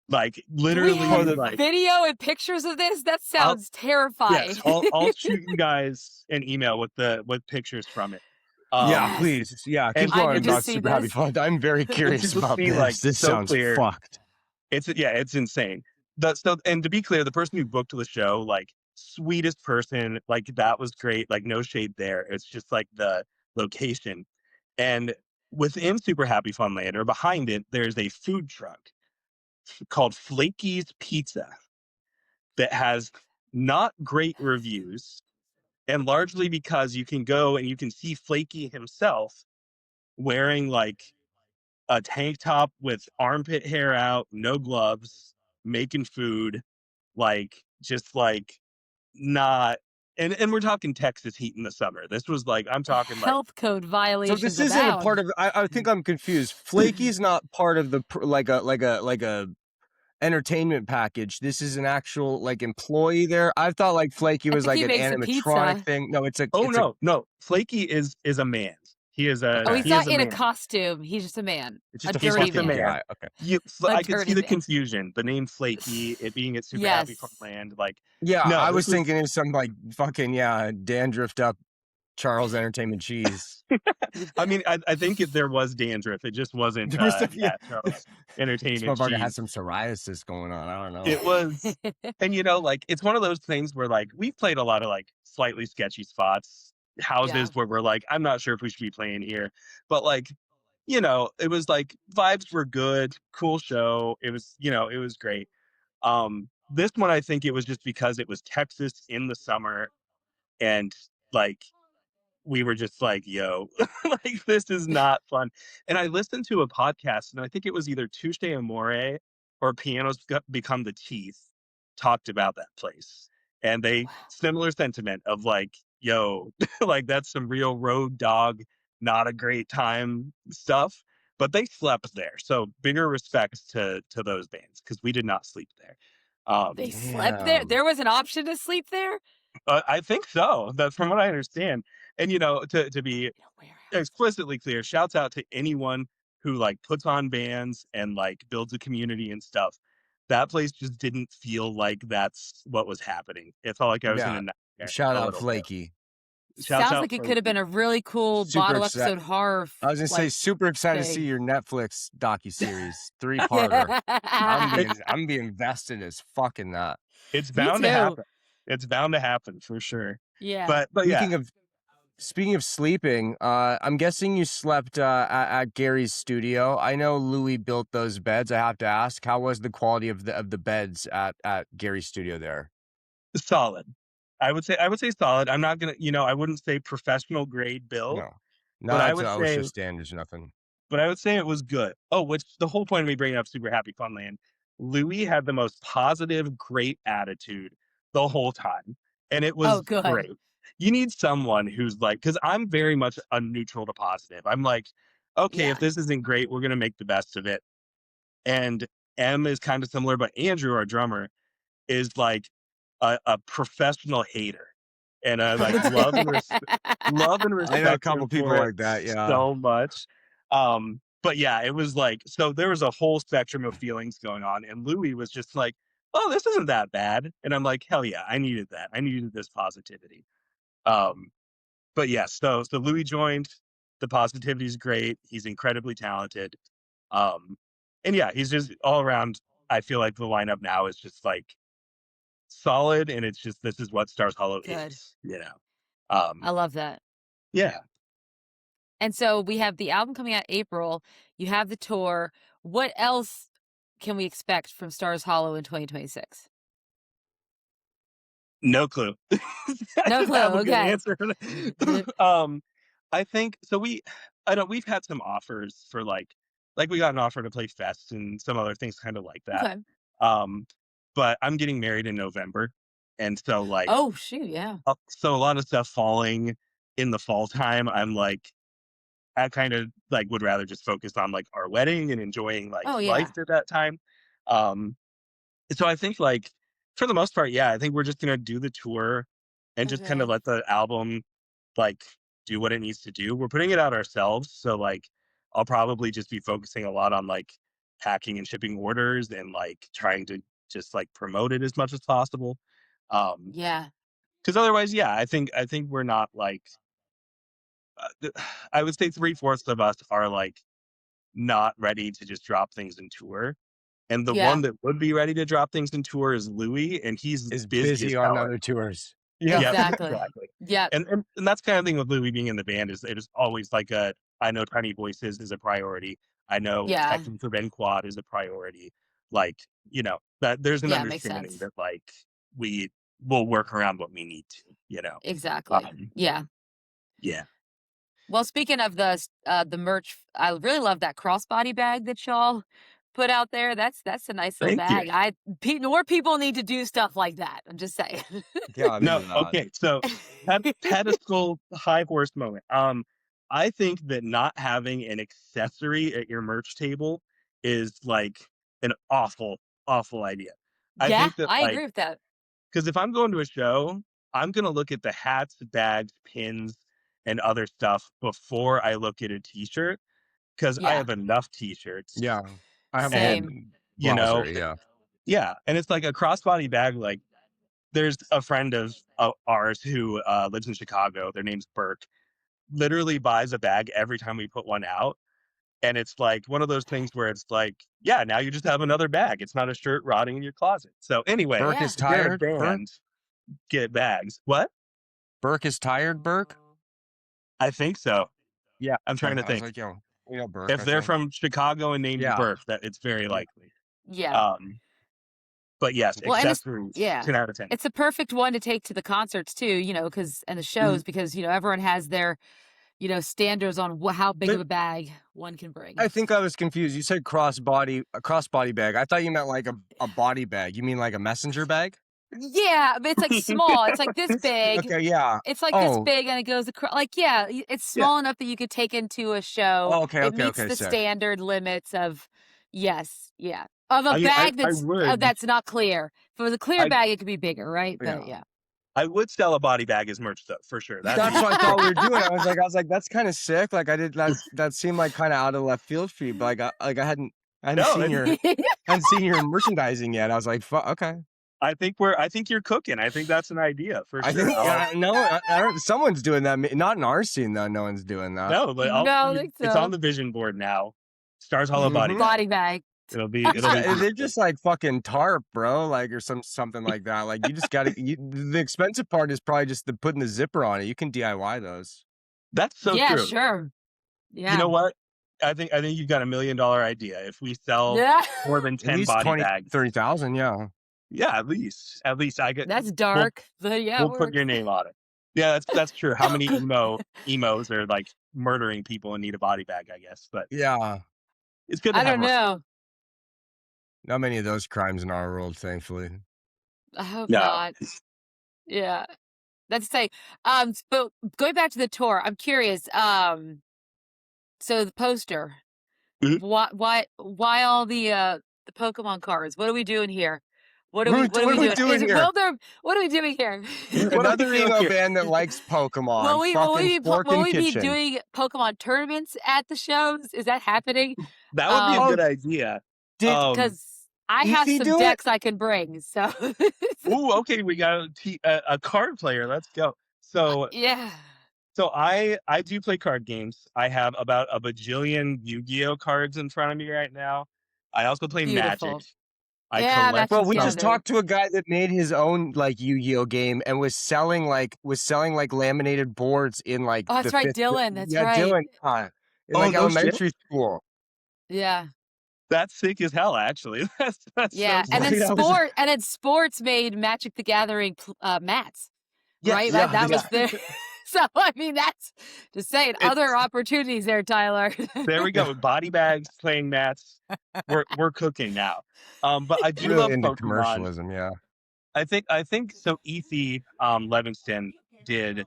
Like Do we literally, have like video and pictures of this? That sounds terrifying. yes, I'll shoot you guys an email with pictures from it. Yeah, Yes. please. Yeah, and keep I going need to about see Super Happy this. Fun. I'm very curious to about be, this. like, This so sounds clear. fucked. It's insane. And to be clear, the person who booked the show, like sweetest person, like that was great. Like no shade there. It's just like the location. And within Super Happy Funland or behind it, there's a food truck called Flaky's Pizza that has not great reviews, and largely because you can go and you can see Flaky himself wearing like a tank top with armpit hair out, no gloves, making food, like just like not. And we're talking Texas heat in the summer. This was like, I'm talking like Health code So violations. this isn't a part of. I think I'm confused. Flaky's not part of the like a entertainment package. This is an actual like employee there. I thought like Flaky was like he an makes a animatronic pizza. thing. No, it's a. no. Flaky is a man. He is a. Oh, he's he not is a in a man. costume. He's just a man. It's just a He's dirty just a fucking man. guy. Okay. I could see dirty the man. confusion. The name Flaky, it being at Super Happy Yes. Funland, like Yeah, no, I this was thinking of some like fucking dandruffed up Charles Entertainment cheese. I mean, I think if there was dandruff, it just wasn't. There was Charles This Entertainment motherfucker cheese. had some psoriasis going on. I don't know. It was, and like it's one of those things where like we've played a lot of like slightly sketchy spots, houses where we're like, I'm not sure if we should be playing here, but like, it was like vibes were good, cool show. It was, it was great. This one, I think it was just because it was Texas in the summer, and like we were just like, yo, like this is not fun. And I listened to a podcast, and I think it was either Touche Amore or Pianos Become the Teeth talked about that place. And they similar sentiment of like, yo, like that's some real road dog, not a great time stuff. But they slept there. So bigger respects to those bands, because we did not sleep there. They slept there? There was an option to sleep there? I think so. That's from what I understand. And to be explicitly clear, shouts out to anyone who like puts on bands and like builds a community and stuff. That place just didn't feel like that's what was happening. It felt like I was in a nightmare. Shout out Flaky. Sounds like it could have been a really cool bottle episode horror. I was gonna say, super excited to see your Netflix docuseries 3-parter. I'm being invested as fuck in that. It's bound to happen. It's bound to happen for sure. Yeah. But Speaking of sleeping, I'm guessing you slept at Gary's studio. I know Louie built those beds. I have to ask, how was the quality of the beds at Gary's studio there? Solid. I would say solid. I'm not gonna, I wouldn't say professional grade build. No, but I it's would OSHA say standards, nothing. But I would say it was good. Oh, which the whole point of me bringing up Super Happy Funland, Louie had the most positive, great attitude the whole time, and it was great. You need someone who's like, because I'm very much a neutral to positive. I'm like, okay, if this isn't great, we're gonna make the best of it. And M is kind of similar, but Andrew, our drummer, is like a professional hater, and I like love and respect. I know a couple people like that, so much. But yeah, it was like, so there was a whole spectrum of feelings going on, and Louie was just like, oh, this isn't that bad. And I'm like, hell yeah, I needed that. I needed this positivity. But yes, so Louie joined. The positivity is great. He's incredibly talented. And yeah, he's just all around. I feel like the lineup now is just like solid, and it's just this is what Stars Hollow Good. is, you know. I love that. Yeah. And so we have the album coming out April. You have the tour. What else can we expect from Stars Hollow in 2026? No clue. I No just clue. have a good Okay. answer. I think so. We've had some offers for like we got an offer to play fests and some other things kind of like that. Okay. But I'm getting married in November, and so like Oh, shoot. Yeah. so a lot of stuff falling in the fall time. I'm like I kind of like would rather just focus on like our wedding and enjoying like Oh, yeah. life at that time. Um, so I think like for the most part, yeah, I think we're just gonna do the tour and just kind of Okay. let the album like do what it needs to do. We're putting it out ourselves, so like I'll probably just be focusing a lot on like packing and shipping orders and like trying to just like promote it as much as possible. Yeah. Because otherwise, yeah, I think we're not like I would say 3/4 of us are like not ready to just drop things in tour. And the Yeah. one that would be ready to drop things in tour is Louie, and he's Is busy as busy on hell. other tours. Yeah, Exactly. exactly. Yep. And that's kind of thing with Louie being in the band is it is always like I know Tiny Voices is a priority. I know Yeah. Tekken for Ben Quad is a priority. Like, you know, that there's an Yeah, makes understanding sense. that like we will work around what we need to, you know. Exactly. Yeah. Yeah. Well, speaking of the merch, I really love that crossbody bag that y'all put out there. That's a nice little Thank you. bag. More people need to do stuff like that. I'm just saying. Yeah, I'm No, into that. okay. So pedestal high horse moment. I think that not having an accessory at your merch table is like an awful, awful idea. I Yeah, think that I like agree with that. because if I'm going to a show, I'm gonna look at the hats, bags, pins, and other stuff before I look at a t-shirt because I Yeah, have enough t-shirts. Yeah. I have a whole And same. you know, browser, yeah. yeah, and it's like a crossbody bag. Like there's a friend of ours who lives in Chicago. Their name's Burke. Literally buys a bag every time we put one out. And it's like one of those things where it's like, yeah, now you just have another bag. It's not a shirt rotting in your closet. So anyway, Burke Yeah. is if you're in a tired, Burke? band, get bags. What? Burke is tired, Burke? I think so. Yeah. I'm trying to I was think. like, yo, Burke, If I they're think. from Chicago and named Yeah. Burke, that it's very likely. Yeah. But yes, Well, and accessories, yeah, 10 out of 10. it's a perfect one to take to the concerts too. And the shows because everyone has their standards on how big of But a bag one can bring. I think I was confused. You said a crossbody bag. I thought you meant like a body bag. You mean like a messenger bag? Yeah, but it's like small. It's like this big. Okay, yeah. It's like this Oh, big, and it goes across. Like, yeah, it's Yeah. small enough that you could take into a show. oh okay, It okay, meets okay, the sick. standard limits of, yes, yeah, of a I mean, bag I would, that's not clear. If it was a clear I, bag, it could be bigger, right? Yeah. But yeah, I would sell a body bag as merch though, for sure. That's what I thought we were doing. I was like, that's kind of sick. Like I did that seemed like kind of out of left field for you, but I hadn't No, seen your merchandising yet. I was like, fuck, okay. I think you're cooking. I think that's an idea for I sure. think I don't, someone's doing that. Not in our scene though. No one's doing that. No, but no, I think it's so. on the vision board now. Stars Hollow body Mhm. bag. Body bag. It'll be They're just like fucking tarp, bro, like or something like that. Like you just gotta. The expensive part is probably just putting the zipper on it. You can DIY those. That's so Yeah, true. sure. Yeah. You know what? I think you've got $1 million idea. If we sell Yeah. more than At 10 least body 20, bags, 30,000, yeah. yeah, at least I get. That's dark, but yeah, We'll it put your works. name on it. Yeah, that's true. How many emos are like murdering people and need a body bag? I guess, but Yeah. it's good to I have. don't know. Not many of those crimes in our world, thankfully. I hope No. not. Yeah. That's say. But going back to the tour, I'm curious. So the poster. Mhm. Why all the Pokemon cards? What are we doing here? What are we What are we doing here? What are we doing here? Another emo band that likes Pokemon. Will we be doing Pokemon tournaments at the shows? Is that happening? That would be a good idea. Because I have Ethy some do it? decks I can bring. So. Ooh, okay, we got a card player. Let's go. So Yeah. So I do play card games. I have about a bajillion Yu-Gi-Oh cards in front of me right now. I also play Magic. Beautiful. I Yeah, collect Magic Well, the we just some. Gathering. talked to a guy that made his own like Yu-Gi-Oh game and was selling like laminated boards in like Oh, the that's right, fifth. Dylan. That's Yeah, right. Dylan, in Oh like no shit! elementary school. Yeah. That's sick as hell. Actually, that's so Yeah. And then sick. Right, I was sports made Magic the Gathering mats, right? Yes, That yeah. was there. So I mean that's just saying other It's opportunities there, Tyler. there we yeah, go. Body bags, playing mats. We're cooking now. But I do really love into Pokemon. commercialism. Yeah, I think so. Ethy Livingston did,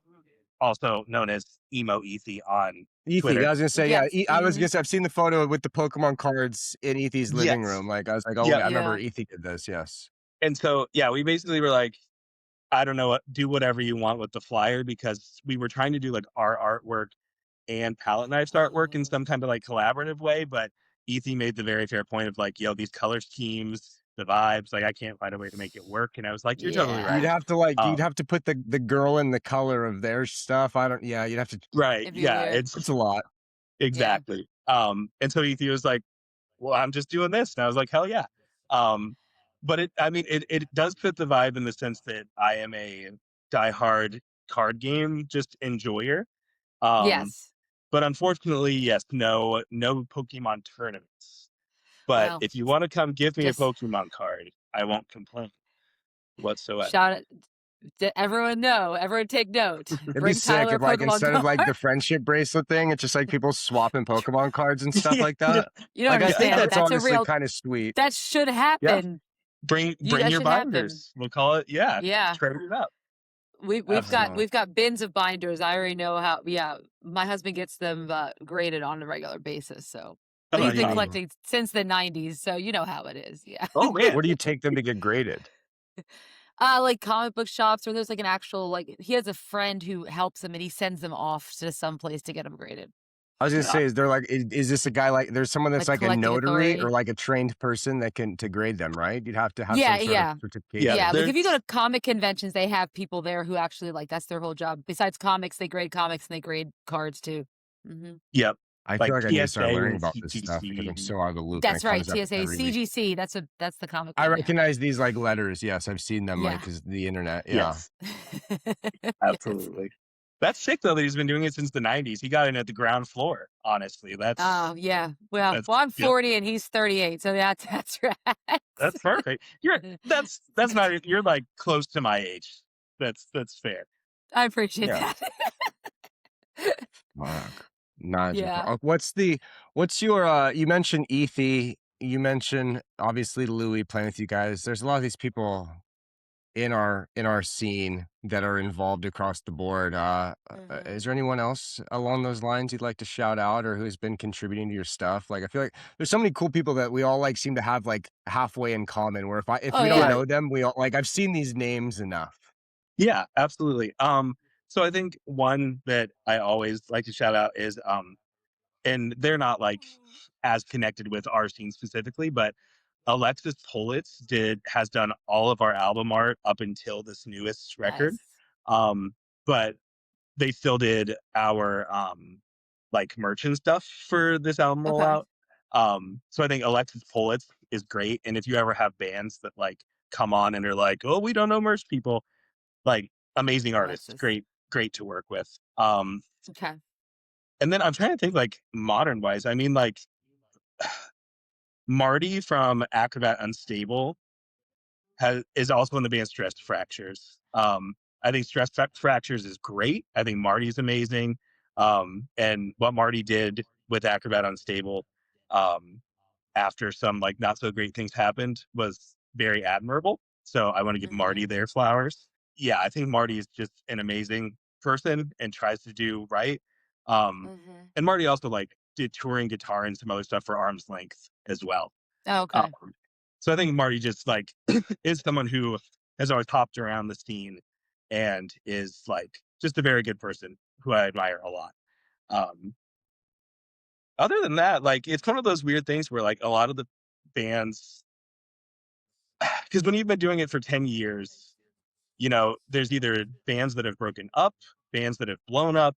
also known as Emo Ethy on Ethy. Twitter. I was gonna say, yeah. Yes. I was gonna say, I've seen the photo with the Pokemon cards in Ethy's living Yes. room. Like, I was like, oh Yep. yeah, I remember Yeah. Ethy did this. Yes. And so, yeah, we basically were like, I don't know what, do whatever you want with the flyer, because we were trying to do like our artwork and palette knife's artwork in some kind of like collaborative way. But Ethy made the very fair point of like, yo, these color schemes, the vibes, like I can't find a way to make it work. And I was like, you're totally Yeah. right. You'd Um, have to put the girl in the color of their stuff. I don't. Yeah, you'd have to. right. It'd be Yeah. weird. It's a lot. Yeah. Exactly. And so Ethy was like, well, I'm just doing this. And I was like, hell yeah. Um, but it does fit the vibe in the sense that I am a diehard card game just enjoyer. Um, Yes. but unfortunately, yes, no Pokemon tournaments. But Well, if you want to come give me a just Pokemon card, I won't complain whatsoever. shout it. Everyone know. Everyone take note. It'd be Bring sick Tyler a if, like, Pokemon instead of like card. the friendship bracelet thing, it's just like people swapping Pokemon cards and stuff Yeah, like that. You don't Like, I think understand. that's That's a honestly real. kind of sweet. That should yeah. happen. Bring That your should happen. binders. We'll call it, yeah. Yeah. Trade it up. Absolutely. We've got bins of binders. I already know how. Yeah, my husband gets them graded on a regular basis. So, but Oh he's been yeah. collecting since the '90s, so you know how it is. Yeah. Oh man. Where do you take them to get graded? Like comic book shops, or there's like an actual like he has a friend who helps him, and he sends them off to some place to get them graded. I was gonna Yeah. say, is there like, is this a guy like, there's someone that's Like like a collecting notary or authority. like a trained person that can to grade them, right? You'd have to have Yeah, some sort of yeah. certification. Yeah, like if you go There's to comic conventions, they have people there who actually like that's their whole job. Besides comics, they grade comics and they grade cards too. Hmm yep. I feel Like like I need to start PSA learning and about this stuff because I'm CGC. so out of the loop and That's it right. comes up TSA, every week. CGC. That's the comic I one. recognize these like letters. Yes, I've seen them like Yeah. because the internet. Yeah. Yes, Yes. absolutely. That's sick though that he's been doing it since the 90s. He got in at the ground floor, honestly. Oh yeah. Well, That's I'm yep. 40 and he's 38, so that's right. That's perfect. That's not, you're like close to my age. That's fair. I appreciate Yeah. that. Fuck. Magic. Yeah. What's your you mentioned Ethy, you mentioned obviously Louie playing with you guys. There's a lot of these people in our scene that are involved across the board. Mhm. Is there anyone else along those lines you'd like to shout out or who's been contributing to your stuff? Like I feel like there's so many cool people that we all like seem to have like halfway in common where if Oh we don't yeah. know them, we all like I've seen these names enough. Yeah, absolutely. So I think one that I always like to shout out is and they're not like as connected with our scene specifically, but Alexis Politz has done all of our album art up until this newest record. Nice. But they still did our like merch and stuff for this album Okay. rollout. So I think Alexis Politz is great. And if you ever have bands that like come on and are like, oh, we don't know merch people, like amazing artists, Alexis. great to work with. Okay. And then I'm trying to think like modern wise. I mean, like Marty from Acrobat Unstable is also in the band Stress Fractures. I think Fractures is great. I think Marty's amazing. And what Marty did with Acrobat Unstable, after some like not so great things happened was very admirable. So I want to give Marty Mhm. their flowers. Yeah, I think Marty is just an amazing person and tries to do right. Um, Mhm. and Marty also like did touring guitar and some other stuff for Arm's Length as well. Oh, Um, okay. so I think Marty just like is someone who has always hopped around the scene and is like just a very good person who I admire a lot. Um, Other than that, like it's one of those weird things where like a lot of the bands because when you've been doing it for 10 years, you know, there's either bands that have broken up, bands that have blown up,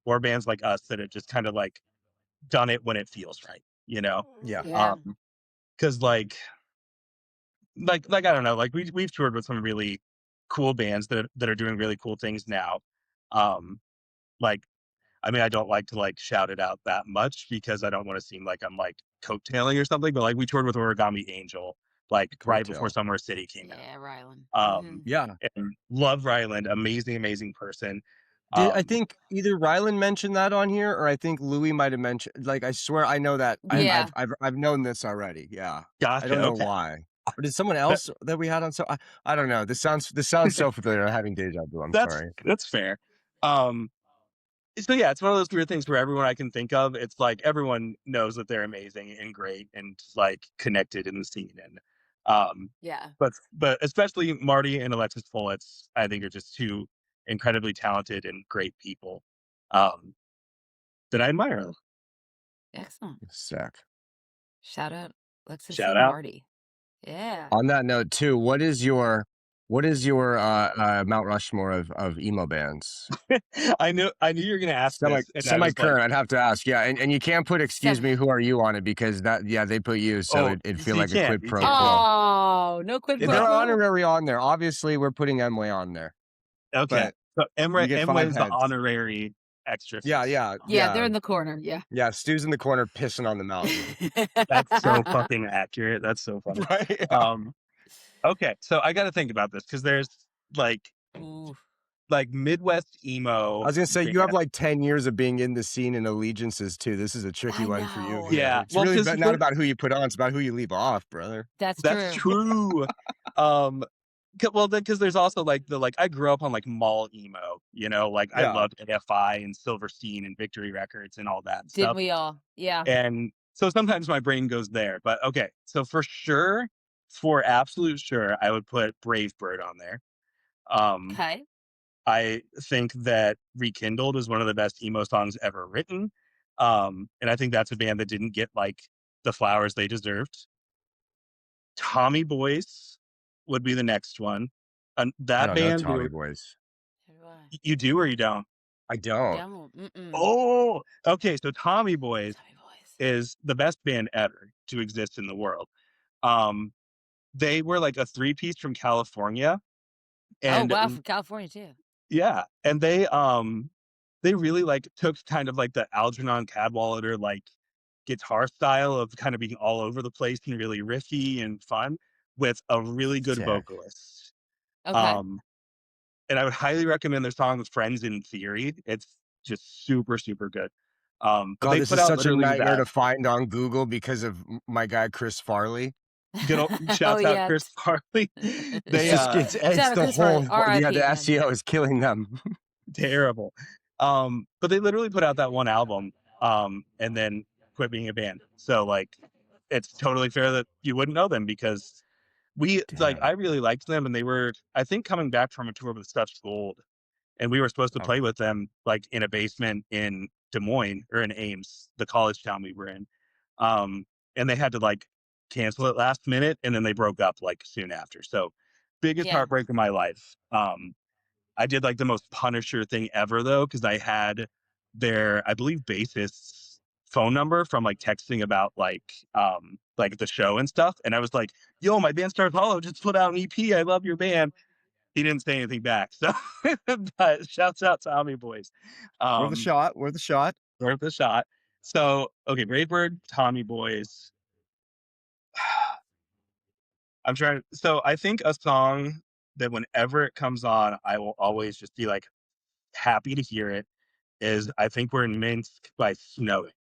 or bands like us that have just kind of like done it when it feels right, you know? Yeah. Yeah. Because like I don't know, like we've toured with some really cool bands that are doing really cool things now. Um, like I mean, I don't like to like shout it out that much because I don't want to seem like I'm like coattailing or something. But like we toured with Origami Angel like right before Coattail. Summer City came out. Yeah, Rylan. Yeah. And love Ryland, amazing person. I Um, think either Rylan mentioned that on here, or I think Louie might have mentioned. Like, I swear, I know that. Yeah. I've known this already. Yeah, I gotcha. don't know Okay. why. Or did someone That- else that we had on? So I don't know. This sounds so familiar. I'm having deja vu. I'm sorry. that's fair. Um, so yeah, it's one of those weird things where everyone I can think of, it's like everyone knows that they're amazing and great and like connected in the scene. And Yeah. but especially Marty and Alexis Fulitz, I think are just two incredibly talented and great people that I admire. Excellent. Sick. Shout out Alexis Shout and out. Marty. Yeah. On that note, too, what is your Mount Rushmore of emo bands? I knew you were gonna ask this, and I Semi was like, current. I'd have to ask. Yeah, and you can't put "Excuse Semi- me, who are you" on it because they put you, so oh, it'd so feel you like a can't, quid you pro can't. quo. Oh, no quid If pro they're quo. honorary on there, obviously we're putting Emily on there. Okay, But so you get 5 Emre is the heads. honorary extra. Yeah, they're in the corner. Yeah. Yeah, Stu's in the corner pissing on the mountain. That's so fucking accurate. That's so funny. Right? Yeah. Okay, so I got to think about this because there's like Ooh. Midwest emo. I was gonna say you have band. like 10 years of being in the scene and allegiances too. This is a tricky I one for you know. here. Yeah, It's well, really 'cause not about who you put on; it's about who you leave off, brother. That's That's true. true. um, well, then because there's also like I grew up on like mall emo, you know, like I Yeah. loved AFI and Silverstein and Victory Records and all that Didn't stuff. we all? Yeah. And so sometimes my brain goes there. But okay, so for absolute sure, I would put Brave Bird on there. Okay. I think that Rekindled is one of the best emo songs ever written. And I think that's a band that didn't get like the flowers they deserved. Tommy Boys would be the next one. And I that don't know band, Tommy Boys. you do or you don't? I don't. Don't. Oh, okay. So Tommy Boys Tommy Boys. is the best band ever to exist in the world. They were like a 3-piece from California. And Oh wow, from California too. yeah, and they really like took kind of like the Algernon Cadwallader like guitar style of kind of being all over the place and really riffy and fun with a really good Sick. vocalist. Okay. And I would highly recommend their song Friends in Theory. It's just super, super good. But God, they this put is out such a literally nightmare that. to find on Google because of my guy Chris Farley. Good old, shouts out yeah. Chris Farley. It's They just it's Shout out the Chris Farley. whole R.I.P., the man. SEO is killing them. terrible. But they literally put out that one album, and then quit being a band. So like, it's totally fair that you wouldn't know them because Damn. I really liked them, and they were, I think, coming back from a tour with Stuffed Gold, and we were supposed to Oh. play with them like in a basement in Des Moines or in Ames, the college town we were in. And they had to like cancel it last minute, and then they broke up like soon after. So biggest Yeah. heartbreak of my life. I did like the most Punisher thing ever though, because I had their, I believe, bassist's phone number from like texting about like the show and stuff. And I was like, yo, my band Stars Hollow just put out an EP. I love your band. He didn't say anything back. So but shouts out to Tommy Boys. Worth a shot. Worth a shot. Worth a shot. So okay, Brave Bird, Tommy Boys. So I think a song that whenever it comes on, I will always just be like happy to hear it is I think We're in Minsk by Snowing.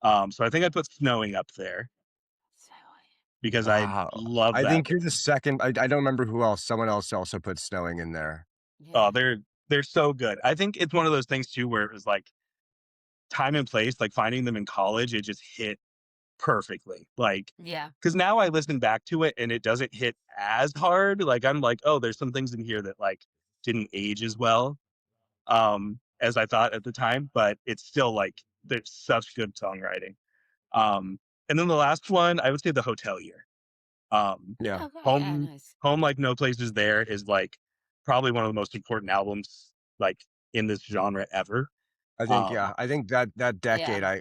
So I think I put Snowing up there because I love I that. think you're the second. I don't remember who else. Someone else also put Snowing in there. Yeah. Oh, they're so good. I think it's one of those things too where it was like time and place, like finding them in college, it just hit perfectly. Like, Yeah. because now I listen back to it and it doesn't hit as hard. Like I'm like, oh, there's some things in here that like didn't age as well as I thought at the time, but it's still like there's such good songwriting. And then the last one, I would say The Hotel Year. Yeah. Okay, Home yeah, nice. Home Like No Place Is There is like probably one of the most important albums like in this genre ever. I think I think that decade Yeah.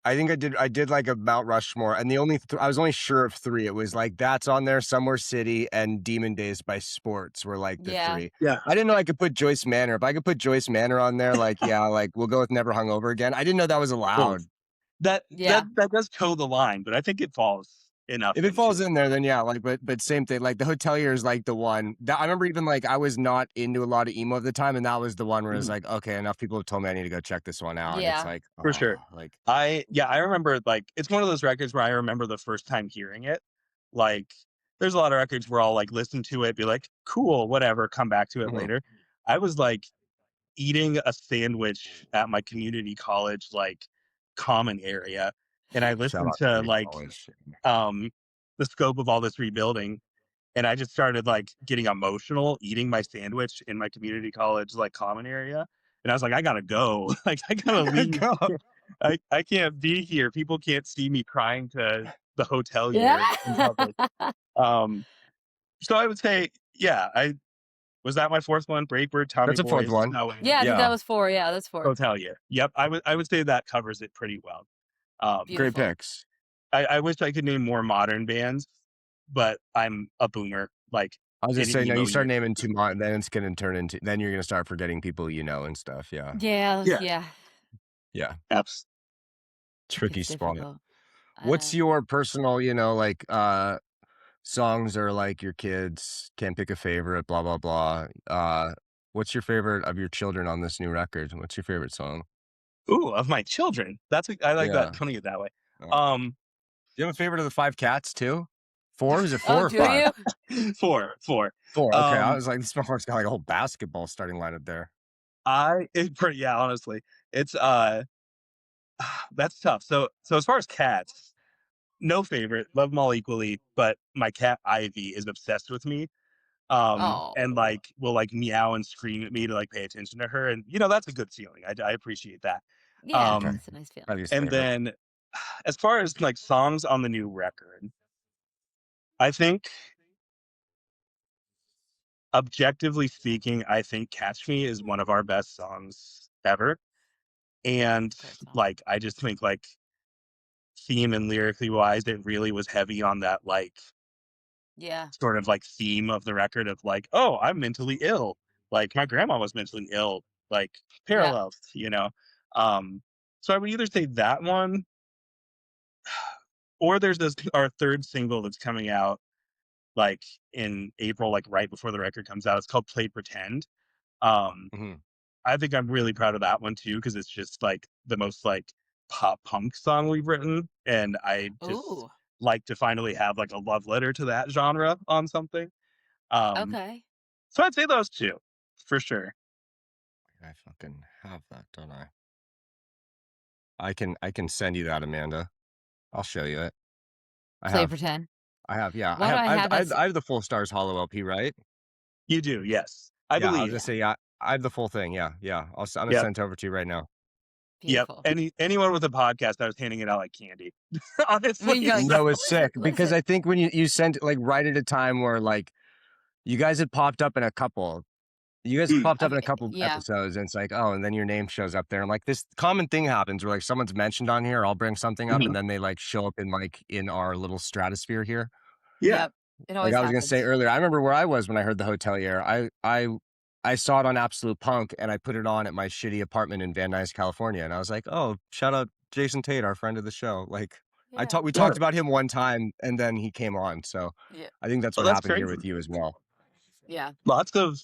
I think I did like a Mount Rushmore, and the only I was only sure of 3. It was like That's on there, Somewhere City, and Demon Days by Sports were like the Yeah. 3. Yeah. I didn't know I could put Joyce Manor. If I could put Joyce Manor on there, like like we'll go with Never Hungover Again. I didn't know that was allowed. That Yeah. does toe the line, but I think it falls enough If it falls into in there, then yeah, like, but same thing. Like the Hotelier is like the one that I remember. Even like I was not into a lot of emo at the time, and that was the one where it's like, okay, enough people have told me I need to go check this one out. And it's Yeah. like, for sure. like I remember like it's one of those records where I remember the first time hearing it. Like there's a lot of records where I'll like listen to it, be like, cool, whatever, come back to it Mhm. later. I was like eating a sandwich at my community college like common area, and I shout listened out to to like college. the scope of all this rebuilding, and I just started like getting emotional eating my sandwich in my community college like common area, and I was like, I gotta go. Like I gotta leave. Go. I can't be here. People can't see me crying to the hotelier in Yeah. public. So I would say, yeah, I was that my 4th one. Breakbird, Tommy That's a 4th Boy, one. Snowing, Yeah, I think Yeah. that was 4. Yeah, that's 4. Hotelier. Yep, I would say that covers it pretty well. Great Beautiful. picks. I wish I could name more modern bands, but I'm a boomer. Like I was just any saying, no, emo you start years. naming too much, then it's gonna turn into. Then you're gonna start forgetting people you know and stuff. Yeah. Yeah, Yeah. yeah. Yeah. Apps. Tricky It's spot. difficult. What's your personal, like songs or like your kids can't pick a favorite, blah blah blah. What's your favorite of your children on this new record? What's your favorite song? Ooh, of my children. I like Yeah. that, putting it that way. Do you have a favorite of the 5 Cats too? 4? Is it 4 Oh, or do 5? you? 4. 4. Okay, I was like, this motherfucker's got like a whole basketball starting lineup there. Yeah, honestly, it's that's tough. So as far as cats, no favorite, love them all equally, but my cat Ivy is obsessed with me. And Oh. like will like meow and scream at me to like pay attention to her, and that's a good feeling. I appreciate that. Yeah, Okay. that's a nice feeling. Ivy's And favorite. then as far as like songs on the new record, I think objectively speaking, I think Catch Me is one of our best songs ever. And Great song. like I just think like theme and lyrically wise, it really was heavy on that like Yeah. sort of like theme of the record of like, oh, I'm mentally ill. Like my grandma was mentally ill, like Yeah. parallels, So I would either say that one, or there's our 3rd single that's coming out like in April, like right before the record comes out. It's called Play Pretend. Mhm. I think I'm really proud of that one too, because it's just like the most like pop punk song we've written. And I just Ooh. like to finally have like a love letter to that genre on something. Okay. So I'd say those 2 for sure. I fucking have that, don't I? I can send you that, Amanda. I'll show you it. Play Pretend. Yeah. Why do I have that? I have the full Stars Hollow LP, right? You do, yes. I Yeah, I was believe. gonna say, yeah, I have the full thing. Yeah. I'm gonna Yep. send it over to you right now. Beautiful. Yep. Anyone with a podcast, I was handing it out like candy. Honestly. You're like, That was sick because listen. I think when you sent like right at a time where like you guys had popped up in a couple. You guys popped up in a Okay, couple yeah. episodes, and it's like, oh, and then your name shows up there. And like this common thing happens where like someone's mentioned on here, I'll bring something up, and then they like show up in our little stratosphere here. Yeah. Yep. It always Like I was gonna happens. say earlier, I remember where I was when I heard the Hotelier. I saw it on Absolute Punk, and I put it on at my shitty apartment in Van Nuys, California, and I was like, oh, shout out Jason Tate, our friend of the show. Like Yeah. we talked about him one time, and then he came on. So Yeah. I think that's Oh, what that's happened here crazy. with you as well. Yeah. Lots of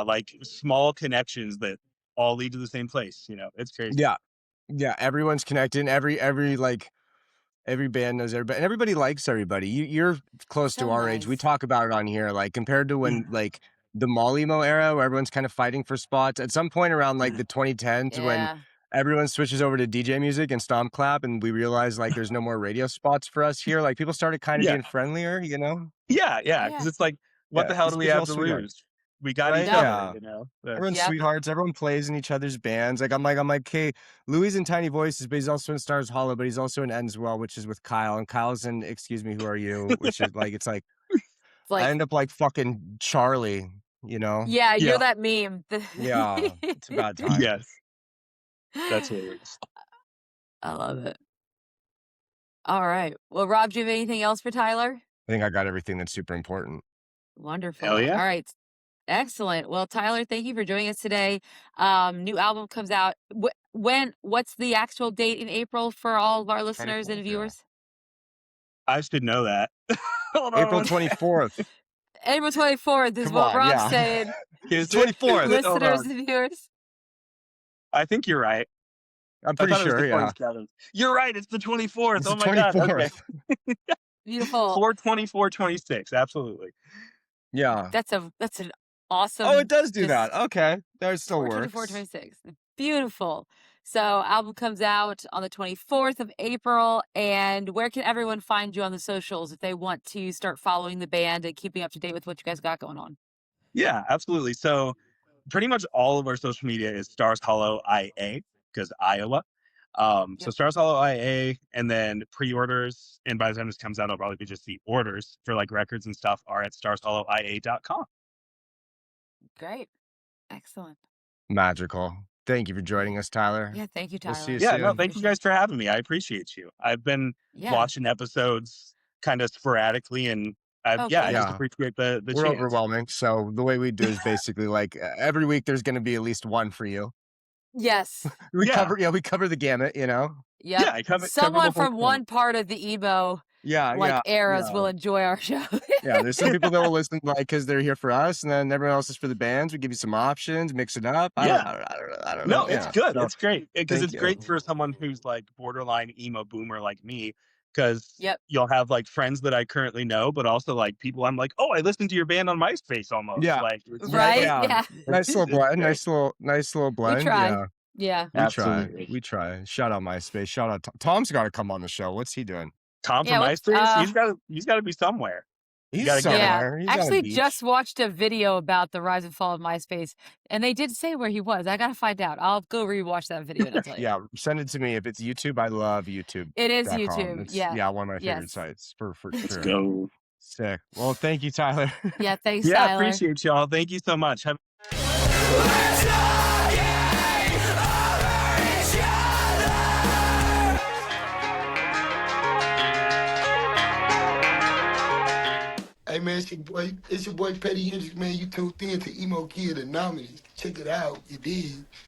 like small connections that all lead to the same place. It's crazy. Yeah, everyone's connected. Every band knows everybody, and everybody likes everybody. You're close to So our age. We nice. talk about it on here, like compared to when like the Mollymo era, where everyone's kind of fighting for spots. At some point around like the 2010s, when Yeah. everyone switches over to DJ music and Stomp Clap, and we realize like there's no more radio spots for us here. Like people started kind of Yeah. being friendlier, Yeah. Because it's like, what the hell do we it's have all to sweetheart. lose? We got Right? each Yeah. other, you know. Everyone's Yep. sweethearts. Everyone plays in each other's bands. Like I'm like, hey, Louie's in Tiny Voices, but he's also in Stars Hollow, but he's also in Ends Well, which is with Kyle. And Kyle's in Excuse Me, Who Are You? Which is like, it's like It's like, I end up like fucking Charlie, you know? yeah, you're Yeah. that meme. Yeah. It's a bad time. Yes. That's what it is. I love it. All right. Well, Rob, do you have anything else for Tyler? I think I got everything that's super important. Wonderful. Hell yeah. All right. Excellent. Well, Tyler, thank you for joining us today. New album comes out. What's the actual date in April for all of our listeners 24th, and yeah. viewers? I should know that. Hold on April one second. 24th. April 24th is Come what on, Rob's yeah. saying. Is it? 24th. Is it? Hold Listeners on. and viewers. I think you're right. I'm I pretty thought it was sure, the yeah. 27th. You're right. It's the 24th. It's Oh the my God. Okay. 24th. Beautiful. 4/24/26. Absolutely. Yeah. That's an awesome. Oh, it does do just that. Okay. That still works. 4/24/26. Beautiful. So album comes out on the 24th of April. And where can everyone find you on the socials if they want to start following the band and keeping up to date with what you guys got going on? Yeah, absolutely. So pretty much all of our social media is Stars Hollow IA, because Iowa. So Yep. Stars Hollow IA, and then pre-orders, and by the time this comes out, it'll probably be just the orders for like records and stuff are at starshollowia.com. Great. Excellent. Magical. Thank you for joining us, Tyler. Yeah, thank you, We'll Tyler. see you Yeah, soon. no, thank you guys for having me. I appreciate you. I've been Yeah. watching episodes kind of sporadically, and I Okay. just Yeah. appreciate the We're chance. overwhelming. So the way we do is basically like every week there's going to be at least one for you. Yes. We Yeah. cover the gamut, you know? Yep. Yeah, I cover Someone the whole from thing. one part of the emo Yeah. eras yeah. will enjoy our show. Yeah, there's some people that will listen like because they're here for us, and then everyone else is for the bands. We give you some options, mix it up. I don't know. No, it's Yeah. good. So, It's great because thank it's you. great for someone who's like borderline emo boomer like me, because Yep. you'll have like friends that I currently know, but also like people I'm like, oh, I listened to your band on MySpace almost. Yeah. Like, it's just, Right? like, Yeah. Nice little it's blend. great. Nice little blend. We try. Yeah. Yeah. Absolutely. We try. Shout out MySpace. Shout out Tom's got to come on the show. What's he doing? Tom from Yeah, what's, MySpace, he's got to be somewhere. He's gotta get him. somewhere. He's on a actually beach. just watched a video about the rise and fall of MySpace, and they did say where he was. I gotta find out. I'll go rewatch that video and I'll tell you. Yeah, send it to me if it's YouTube. I love YouTube. It is YouTube. It's, Yeah. one of my favorite Yes. sites for Let's sure. go. Sick. Well, thank you, Tyler. Yeah. Thanks, Yeah, Tyler. appreciate y'all. Thank you so much. Have Hey man, it's your boy Petty Hendrix, man. You tuned in to Emo Kids Anonymous. Check it out. It is.